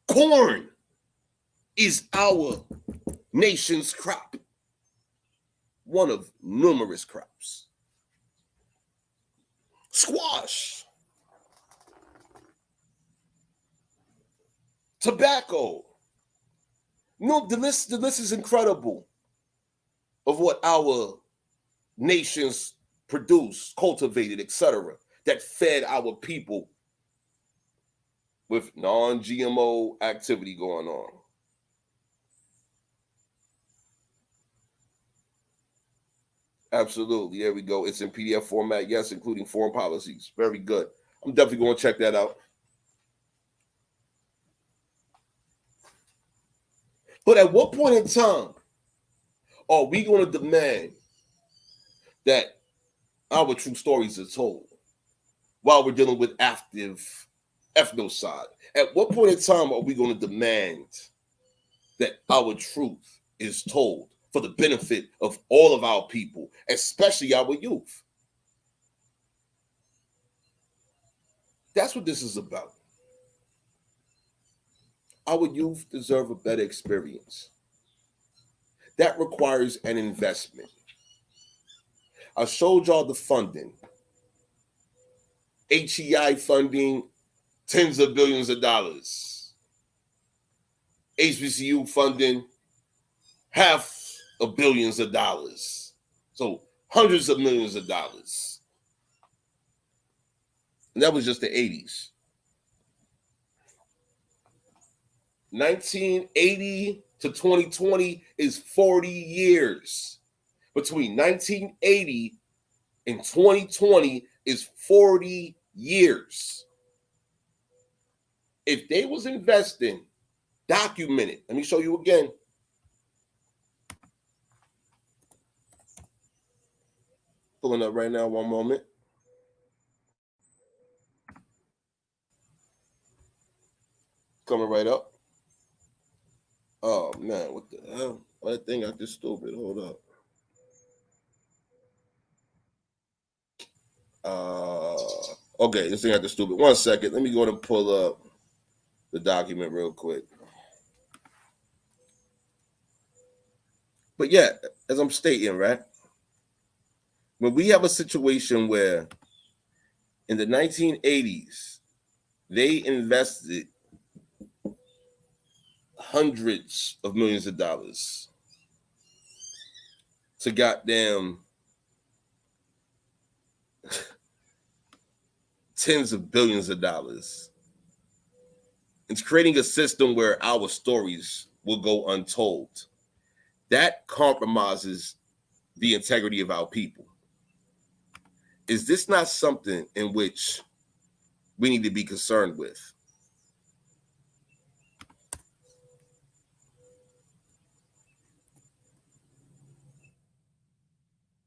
Corn is our nation's crop. One of numerous crops. Squash. Tobacco. No, the list is incredible of what our nations produced, cultivated, etc., that fed our people with non-GMO activity going on. Absolutely. There we go. It's in PDF format. Yes, including foreign policies. Very good. I'm definitely going to check that out. But at what point in time are we going to demand that our true stories are told while we're dealing with active ethnocide? At what point in time are we going to demand that our truth is told for the benefit of all of our people, especially our youth? That's what this is about. Our youth deserve a better experience. That requires an investment. I showed y'all the funding. HEI funding, tens of billions of dollars. HBCU funding, half of billions of dollars. So hundreds of millions of dollars. And that was just the 80s. 1980 to 2020 is 40 years. Between 1980 and 2020 is 40 years. If they was investing, documented. Let me show you again. Pulling up right now, one moment. Coming right up. Oh man, what the hell? That thing acting stupid. Hold up. Okay, this thing had the stupid. 1 second. Let me go and pull up the document real quick. But yeah, as I'm stating, right? When we have a situation where in the 1980s, they invested hundreds of millions of dollars to goddamn tens of billions of dollars. It's creating a system where our stories will go untold. That compromises the integrity of our people. Is this not something in which we need to be concerned with?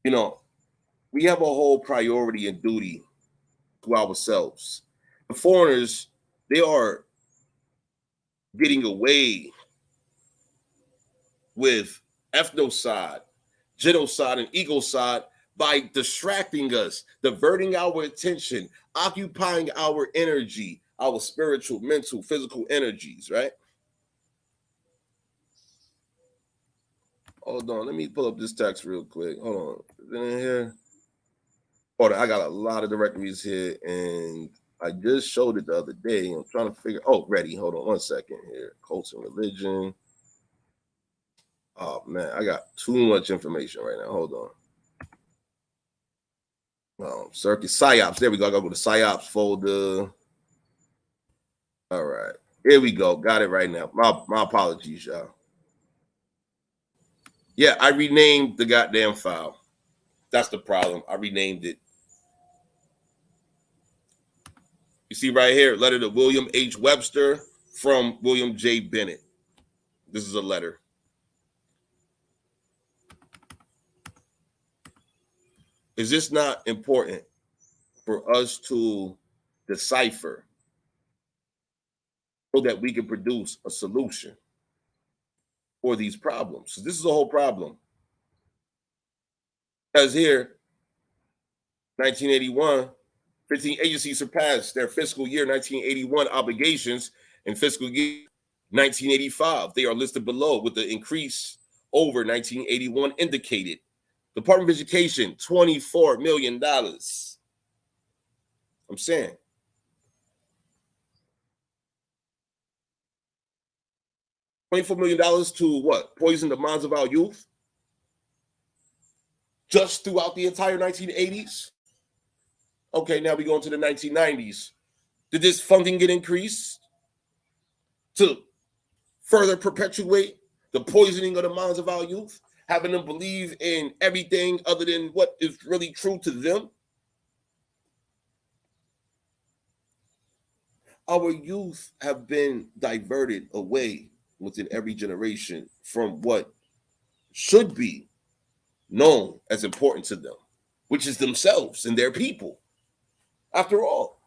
You know, we have a whole priority and duty to ourselves. The foreigners, they are getting away with ethnocide, genocide, and ecocide by distracting us, diverting our attention, occupying our energy, our spiritual, mental, physical energies, right? Hold on, let me pull up this text real quick. Hold on. Is it in here? Hold on, I got a lot of directories here, and I just showed it the other day. I'm trying to figure. Oh, ready. Hold on 1 second here. Cults and religion. Oh man, I got too much information right now. Hold on. Circuit psyops. There we go. I gotta go to psyops folder. All right, here we go. Got it right now. My apologies, y'all. Yeah, I renamed the goddamn file. That's the problem. I renamed it. You see right here, letter to William H. Webster from William J. Bennett. This is a letter. Is this not important for us to decipher so that we can produce a solution for these problems? So this is a whole problem. Because here, 1981, 15 agencies surpassed their fiscal year 1981 obligations in fiscal year 1985. They are listed below with the increase over 1981 indicated. Department of Education, $24 million. I'm saying. $24 million to what? Poison the minds of our youth? Just throughout the entire 1980s? Okay, now we go into the 1990s. Did this funding get increased to further perpetuate the poisoning of the minds of our youth, having them believe in everything other than what is really true to them? Our youth have been diverted away within every generation from what should be known as important to them, which is themselves and their people. After all,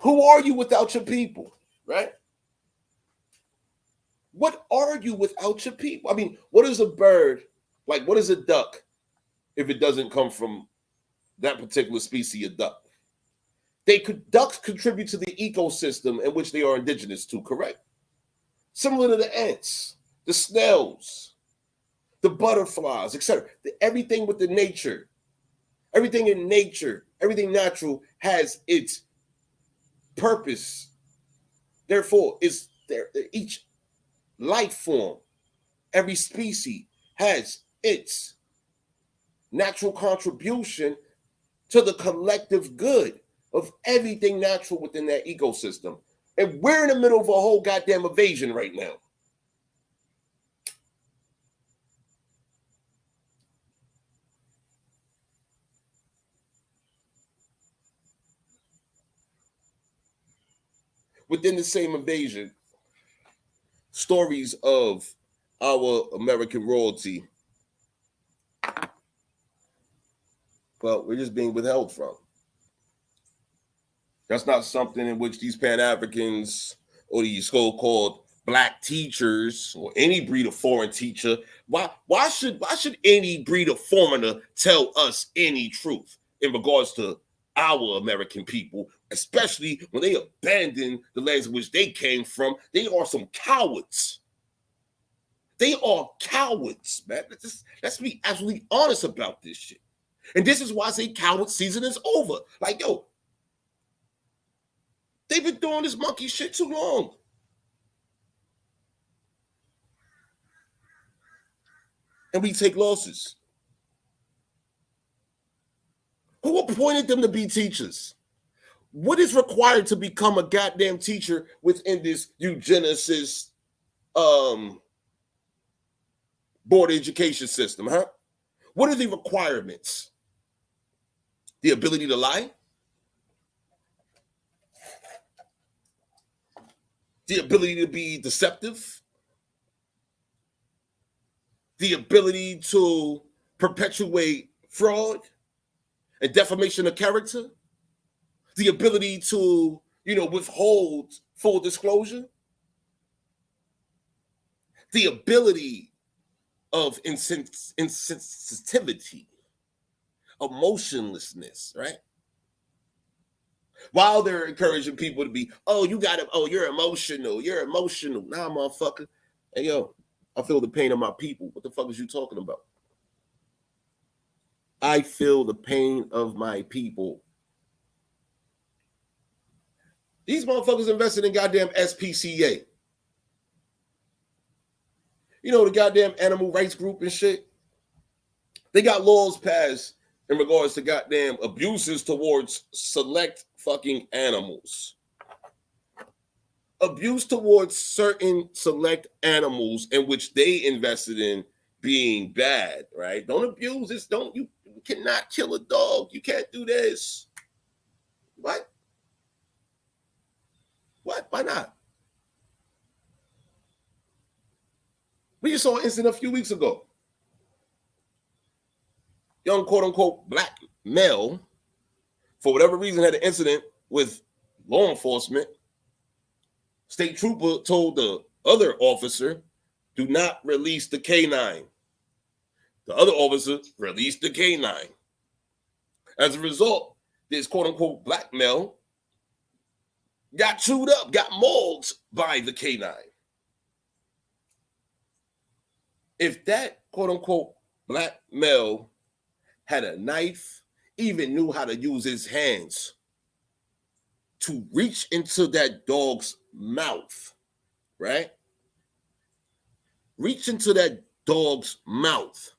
who are you without your people, right? What are you without your people? I mean, what is a bird? Like, what is a duck if it doesn't come from that particular species of duck? Ducks contribute to the ecosystem in which they are indigenous to, correct? Similar to the ants, the snails, the butterflies, etc. Everything with the nature, everything in nature, everything natural has its purpose. Therefore, it's there. Each life form, every species has its natural contribution to the collective good of everything natural within that ecosystem. And we're in the middle of a whole goddamn invasion right now. Within the same invasion, stories of our American royalty, well, we're just being withheld from. That's not something in which these Pan-Africans or these so-called black teachers or any breed of foreign teacher, why should any breed of foreigner tell us any truth? in regards to our American people, especially when they abandon the lands in which they came from. They are some cowards. They are cowards, man. Let's be absolutely honest about this shit. And this is why I say coward season is over. Like, yo, they've been doing this monkey shit too long. And we take losses. Who appointed them to be teachers? What is required to become a goddamn teacher within this eugenicist board education system, huh? What are the requirements? The ability to lie? The ability to be deceptive? The ability to perpetuate fraud and defamation of character? The ability to, withhold full disclosure? The ability of insensitivity, emotionlessness, right? While they're encouraging people to be, you're emotional. Nah, motherfucker. Hey, yo, I feel the pain of my people. What the fuck is you talking about? I feel the pain of my people. These motherfuckers invested in goddamn SPCA. The goddamn animal rights group and shit. They got laws passed in regards to goddamn abuses towards select fucking animals. Abuse towards certain select animals in which they invested in being bad, right? Don't abuse this. You cannot kill a dog. You can't do this. What? Why not? We just saw an incident a few weeks ago. Young quote-unquote black male, for whatever reason, had an incident with law enforcement. State trooper told the other officer, do not release the canine. The other officer released the canine. As a result, this quote-unquote black male got chewed up, got mauled by the canine. If that quote-unquote black male had a knife, even knew how to use his hands to reach into that dog's mouth, right? Reach into that dog's mouth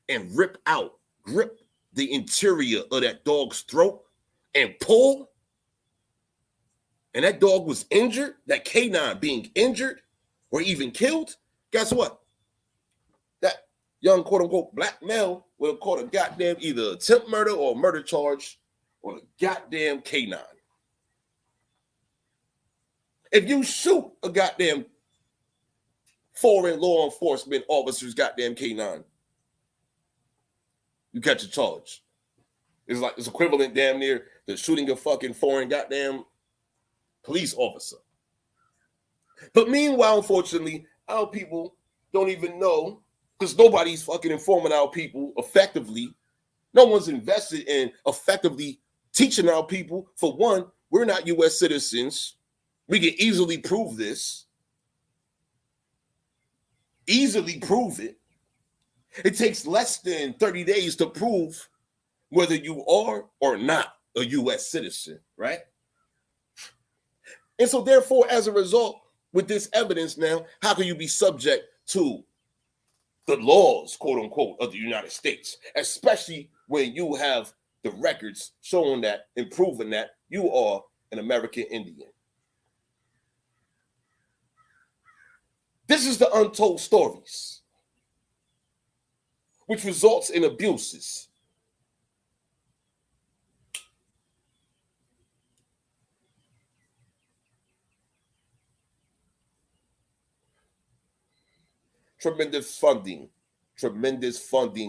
and grip the interior of that dog's throat and pull, and that dog was injured, that canine being injured or even killed, guess what? That young quote-unquote black male would have caught a goddamn either attempt murder or murder charge on a goddamn canine. If you shoot a goddamn foreign law enforcement officer's goddamn canine, you catch a charge. It's equivalent damn near to shooting a fucking foreign goddamn police officer. But meanwhile, unfortunately, our people don't even know, because nobody's fucking informing our people effectively. No one's invested in effectively teaching our people. For one, we're not U.S. citizens. We can easily prove this. Easily prove it. It takes less than 30 days to prove whether you are or not a U.S. citizen, right? And so therefore, as a result, with this evidence now, how can you be subject to the laws, quote unquote, of the United States, especially when you have the records showing that and proving that you are an American Indian? This is the untold stories, which results in abuses. Tremendous funding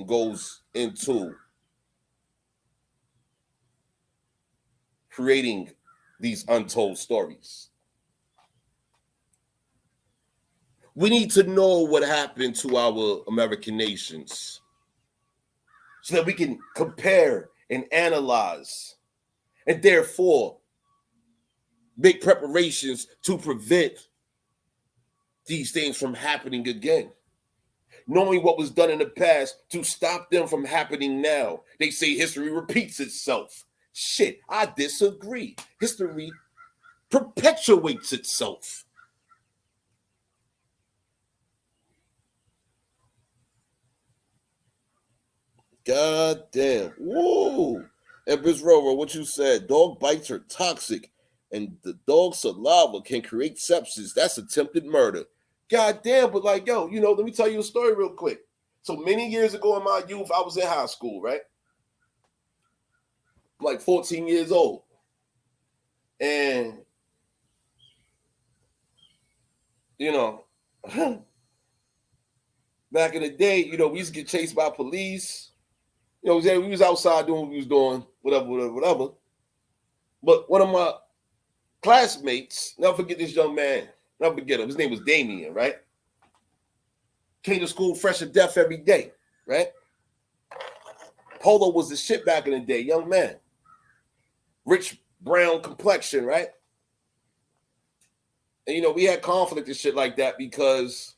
goes into creating these untold stories. We need to know what happened to our American nations so that we can compare and analyze, and therefore make preparations to prevent these things from happening again. Knowing what was done in the past to stop them from happening now. They say history repeats itself. Shit, I disagree. History perpetuates itself. God damn. Whoa. Empress Roro, what you said, dog bites are toxic and the dog's saliva can create sepsis. That's attempted murder. God damn, but like, yo, let me tell you a story real quick. So many years ago in my youth, I was in high school, right? I'm like 14 years old. And, back in the day, we used to get chased by police. We was outside doing what we was doing, whatever. But one of my classmates, never forget this young man, never forget him. His name was Damien, right? Came to school fresh to death every day, right? Polo was the shit back in the day, young man. Rich brown complexion, right? And we had conflict and shit like that because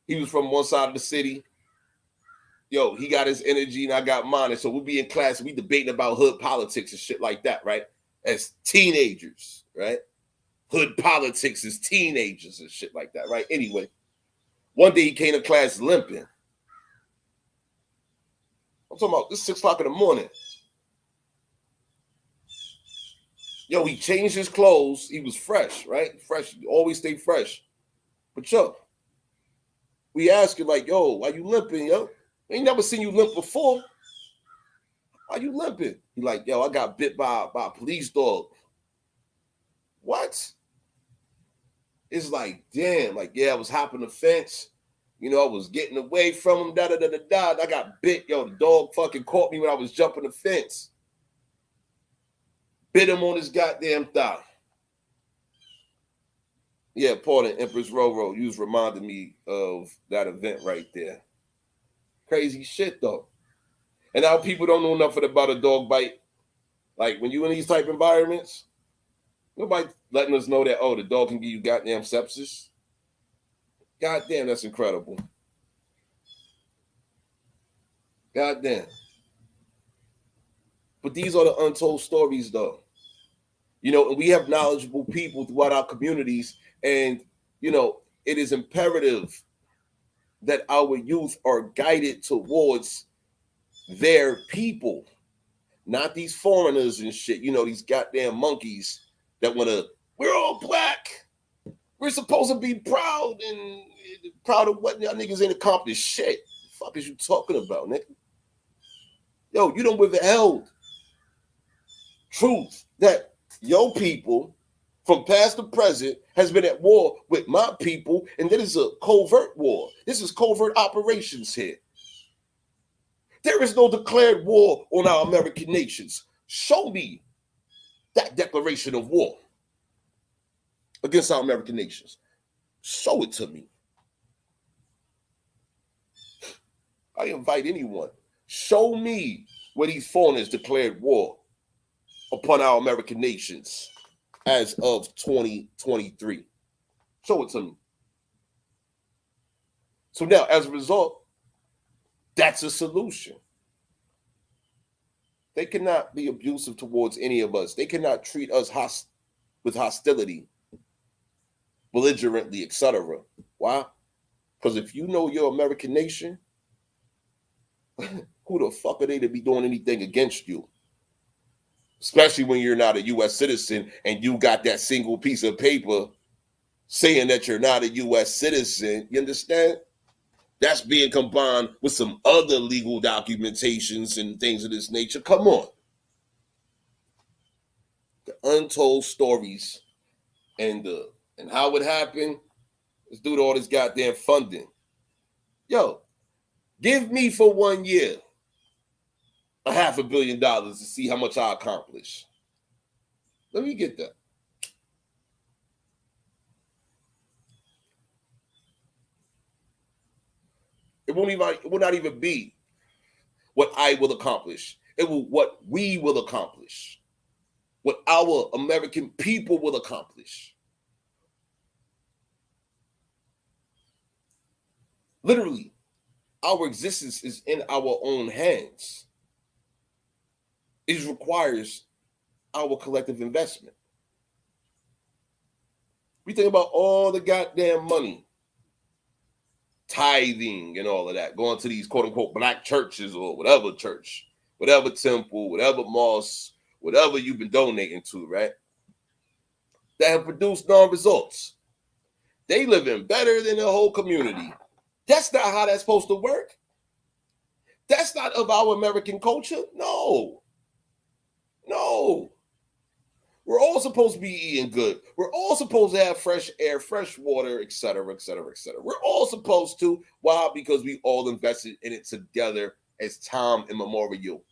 he was from one side of the city. Yo, he got his energy and I got mine. And so we'll be in class and we debating about hood politics and shit like that, right? As teenagers, right? Hood politics as teenagers and shit like that, right? Anyway, one day he came to class limping. I'm talking about this 6 o'clock in the morning. Yo, he changed his clothes. He was fresh, right? Fresh, always stay fresh. But yo, we asked you like, yo, why you limping, yo? Ain't never seen you limp before. Why you limping? He like, yo, I got bit by a police dog. What? It's like, damn, like, yeah, I was hopping the fence. I was getting away from him, da-da-da-da-da. I got bit. Yo, the dog fucking caught me when I was jumping the fence. Bit him on his goddamn thigh. Yeah, pardon, Empress Roro. You was reminding me of that event right there. Crazy shit, though. And now people don't know nothing about a dog bite. Like, when you in these type environments, nobody letting us know that, the dog can give you goddamn sepsis. Goddamn, that's incredible. Goddamn. But these are the untold stories, though. And we have knowledgeable people throughout our communities, and, it is imperative that our youth are guided towards their people, not these foreigners and shit, these goddamn monkeys that want to, we're all black. We're supposed to be proud and proud of what y'all niggas ain't accomplished shit. The fuck is you talking about, nigga? Yo, you done withheld truth that your people from past to present has been at war with my people, and that is a covert war. This is covert operations here. There is no declared war on our American nations. Show me that declaration of war against our American nations. Show it to me. I invite anyone. Show me where these foreigners declared war upon our American nations as of 2023. Show it to me. So now, as a result, that's a solution. They cannot be abusive towards any of us. They cannot treat us with hostility, belligerently, etc. Why? Because if you know your American nation, who the fuck are they to be doing anything against you? Especially when you're not a U.S. citizen and you got that single piece of paper saying that you're not a U.S. citizen. You understand? That's being combined with some other legal documentations and things of this nature. Come on. The untold stories and how it happened is due to all this goddamn funding. Yo, give me for 1 year $500 million to see how much I accomplish. Let me get that. It will not even be what I will accomplish. It will what we will accomplish, what our American people will accomplish. Literally, our existence is in our own hands. It requires our collective investment. We think about all the goddamn money, tithing and all of that, going to these quote unquote black churches or whatever church, whatever temple, whatever mosque, whatever you've been donating to, right? That have produced non-results. They living better than the whole community. That's not how that's supposed to work. That's not of our American culture. No. No. We're all supposed to be eating good. We're all supposed to have fresh air, fresh water, et cetera, et cetera, et cetera. We're all supposed to. Why? Because we all invested in it together as time immemorial.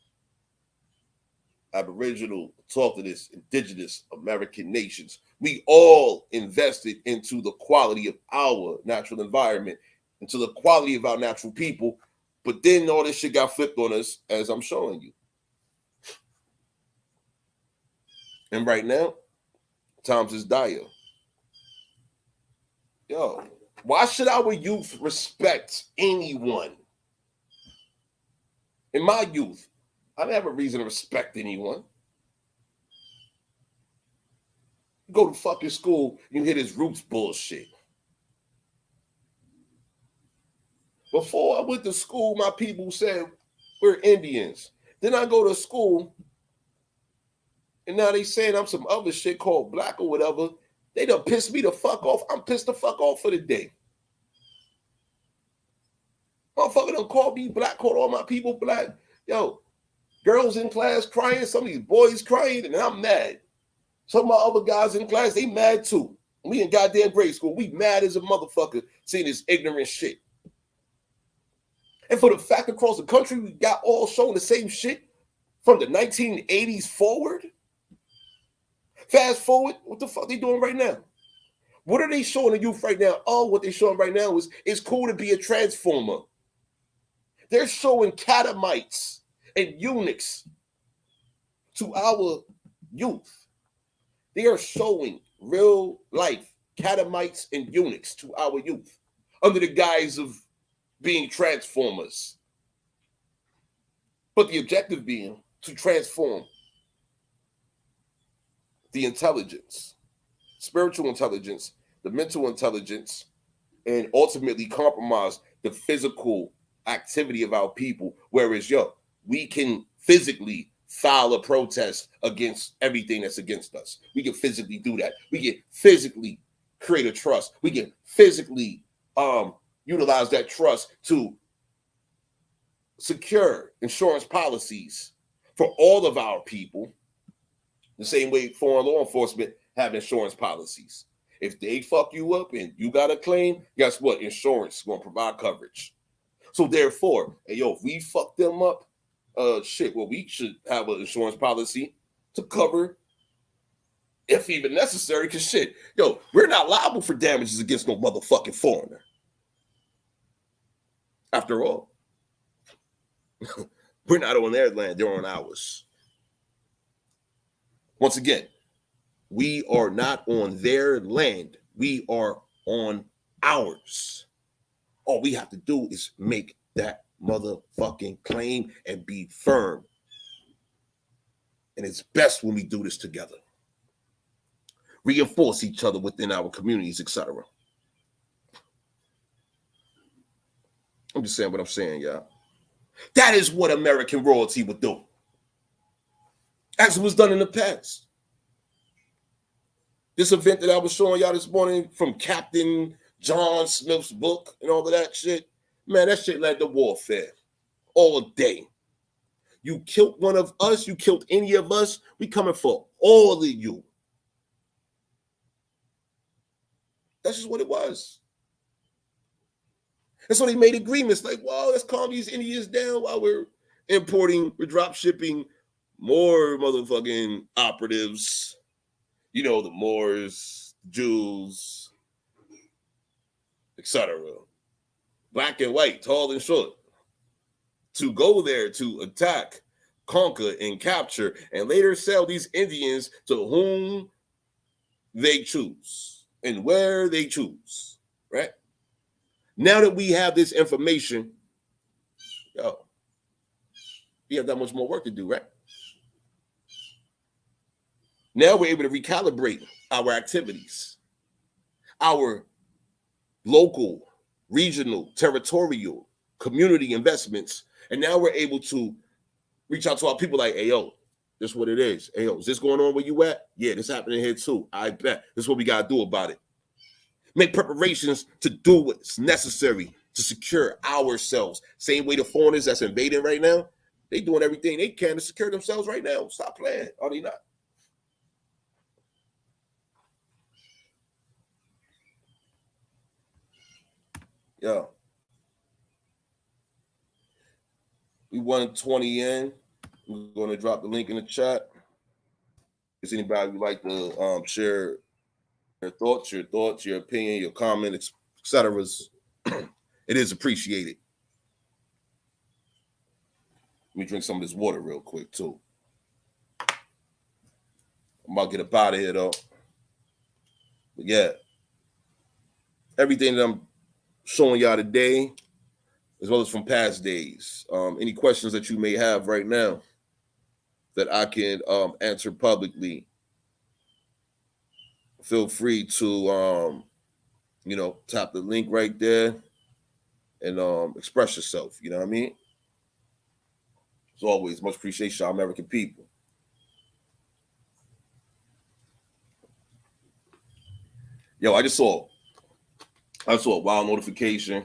Aboriginal, talk to this, indigenous American nations. We all invested into the quality of our natural environment, into the quality of our natural people. But then all this shit got flipped on us, as I'm showing you. And right now, times is dire. Yo, why should our youth respect anyone? In my youth, I didn't have a reason to respect anyone. You go to fucking school, you hear this roots bullshit. Before I went to school, my people said we're Indians. Then I go to school, and now they saying I'm some other shit called black or whatever. They done pissed me the fuck off. I'm pissed the fuck off for the day. Motherfucker done called me black, called all my people black. Yo, girls in class crying, some of these boys crying, and I'm mad. Some of my other guys in class, they mad too. We in goddamn grade school. We mad as a motherfucker seeing this ignorant shit. And for the fact across the country, we got all showing the same shit from the 1980s forward. Fast forward, what the fuck they doing right now? What are they showing the youth right now? Oh, what they're showing right now is it's cool to be a transformer. They're showing catamites and eunuchs to our youth. They are showing real life catamites and eunuchs to our youth under the guise of being transformers. But the objective being to transform the intelligence, spiritual intelligence, the mental intelligence, and ultimately compromise the physical activity of our people. Whereas, we can physically file a protest against everything that's against us. We can physically do that. We can physically create a trust. We can physically utilize that trust to secure insurance policies for all of our people. The same way foreign law enforcement have insurance policies. If they fuck you up and you got a claim, guess what? Insurance is going to provide coverage. So therefore, if we fuck them up, we should have an insurance policy to cover if even necessary, because we're not liable for damages against no motherfucking foreigner. After all, we're not on their land, they're on ours. Once again, we are not on their land. We are on ours. All we have to do is make that motherfucking claim and be firm. And it's best when we do this together. Reinforce each other within our communities, etc. I'm just saying what I'm saying, y'all. That is what American royalty would do, as it was done in the past. This event that I was showing y'all this morning from Captain John Smith's book and all of that shit, man, that shit led to warfare all day. You killed one of us, you killed any of us, we coming for all of you. That's just what it was. And so they made agreements like, well, let's calm these Indians down while we're drop shipping more motherfucking operatives, the Moors, Jews, etc. Black and white, tall and short, to go there to attack conquer and capture and later sell these Indians to whom they choose and where they choose, right? Now that we have this information, we have that much more work to do, right? Now we're able to recalibrate our activities, our local, regional, territorial, community investments. And now we're able to reach out to our people like, hey, yo, this is what it is. Hey, yo, is this going on where you at? Yeah, this happening here too. I bet. This is what we got to do about it. Make preparations to do what's necessary to secure ourselves. Same way the foreigners that's invading right now, they doing everything they can to secure themselves right now. Stop playing. Are they not? Yeah. We 120 in. We're going to drop the link in the chat. Is anybody would like to share your thoughts, your opinion, your comment, etc. It is appreciated. Let me drink some of this water real quick, too. I'm about to get up out of here, though. But yeah, everything that I'm showing y'all today, as well as from past days. Any questions that you may have right now that I can answer publicly, feel free to, tap the link right there and express yourself. You know what I mean? As always, much appreciation, American people. Yo, I saw a wild notification.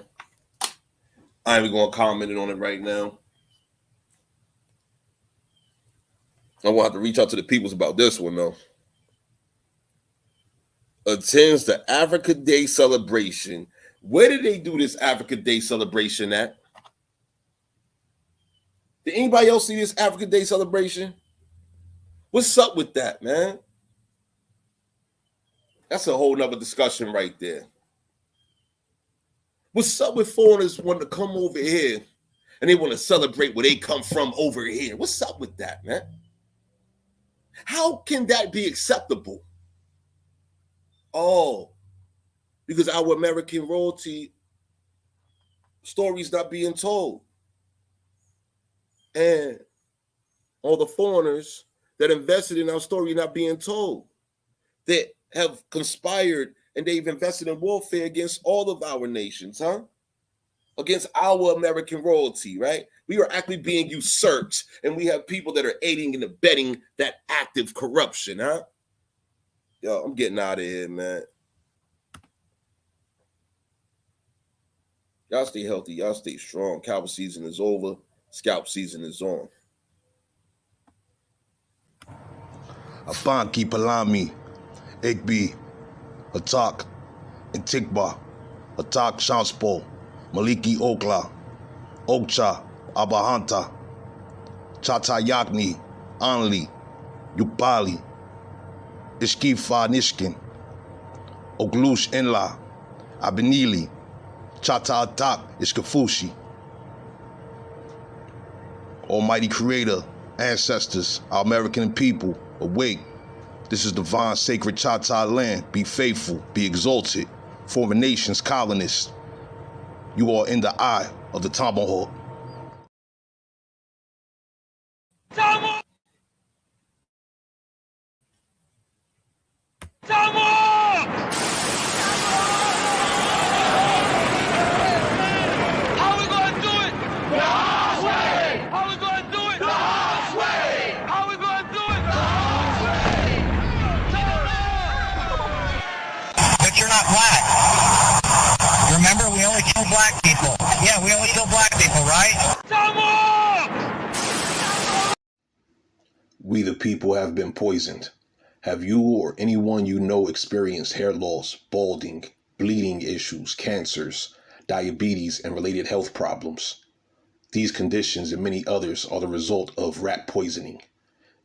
I ain't even going to comment on it right now. I want to have to reach out to the peoples about this one, though. Attends the Africa Day celebration. Where did they do this Africa Day celebration at? Did anybody else see this Africa Day celebration? What's up with that, man? That's a whole nother discussion right there. What's up with foreigners wanting to come over here and they want to celebrate where they come from over here? What's up with that, man? How can that be acceptable? Oh, because our American royalty story's not being told. And all the foreigners that invested in our story not being told, that have conspired and they've invested in warfare against all of our nations, huh? Against our American royalty, right? We are actually being usurped, and we have people that are aiding and abetting that active corruption, huh? Yo, I'm getting out of here, man. Y'all stay healthy. Y'all stay strong. Cowboy season is over. Scalp season is on. Afanki Palami, Igbi, Atak, Intikba, Atak Shanspo, Maliki Okla, Okcha, Abahanta, Chatayakni, Anli, Yupali, Ishkifa Nishkin, Oglush Enla, Abenili, Chata Atak, Ishkafushi. Almighty Creator, ancestors, our American people, awake. This is divine, sacred Chata land. Be faithful, be exalted. Foreign nations, colonists. You are in the eye of the tomahawk. Tomahawk! Tomahawk! How we gonna do it? The hard way! How we gonna do it? The hard way! How we gonna do it? The hard way! But you're not black. Remember, we only kill black people. Yeah, we only kill black people, right? Tomahawk! We the people have been poisoned. Have you or anyone you know experienced hair loss, balding, bleeding issues, cancers, diabetes, and related health problems? These conditions and many others are the result of rat poisoning.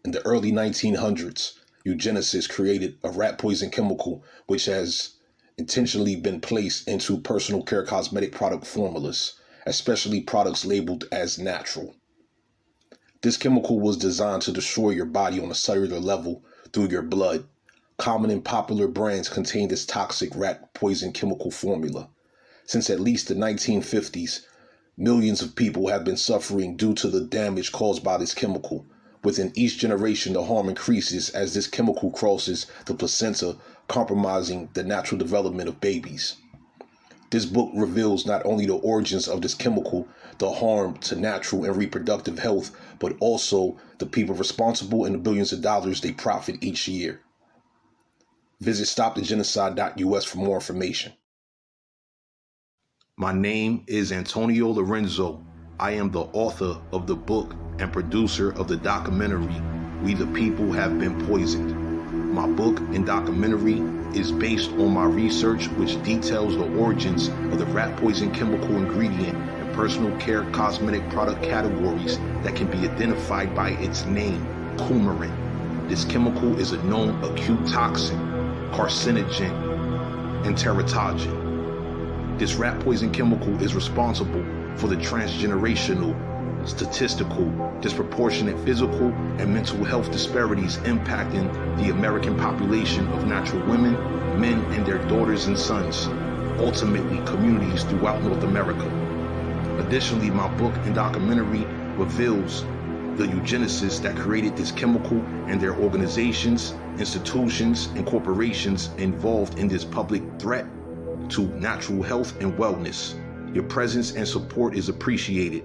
In the early 1900s, eugenicists created a rat poison chemical which has intentionally been placed into personal care cosmetic product formulas, especially products labeled as natural. This chemical was designed to destroy your body on a cellular level through your blood. Common and popular brands contain this toxic rat poison chemical formula. Since at least the 1950s, millions of people have been suffering due to the damage caused by this chemical. Within each generation, the harm increases as this chemical crosses the placenta, compromising the natural development of babies. This book reveals not only the origins of this chemical, the harm to natural and reproductive health, but also the people responsible and the billions of dollars they profit each year. Visit stopthegenocide.us for more information. My name is Antonio Lorenzo. I am the author of the book and producer of the documentary, We the People Have Been Poisoned. My book and documentary is based on my research, which details the origins of the rat poison chemical ingredient in personal care cosmetic product categories that can be identified by its name, coumarin. This chemical is a known acute toxin, carcinogen, and teratogen. This rat poison chemical is responsible for the transgenerational, statistical, disproportionate physical and mental health disparities impacting the American population of natural women, men, and their daughters and sons, ultimately communities throughout North America. Additionally, my book and documentary reveals the eugenicists that created this chemical and their organizations, institutions, and corporations involved in this public threat to natural health and wellness. Your presence and support is appreciated.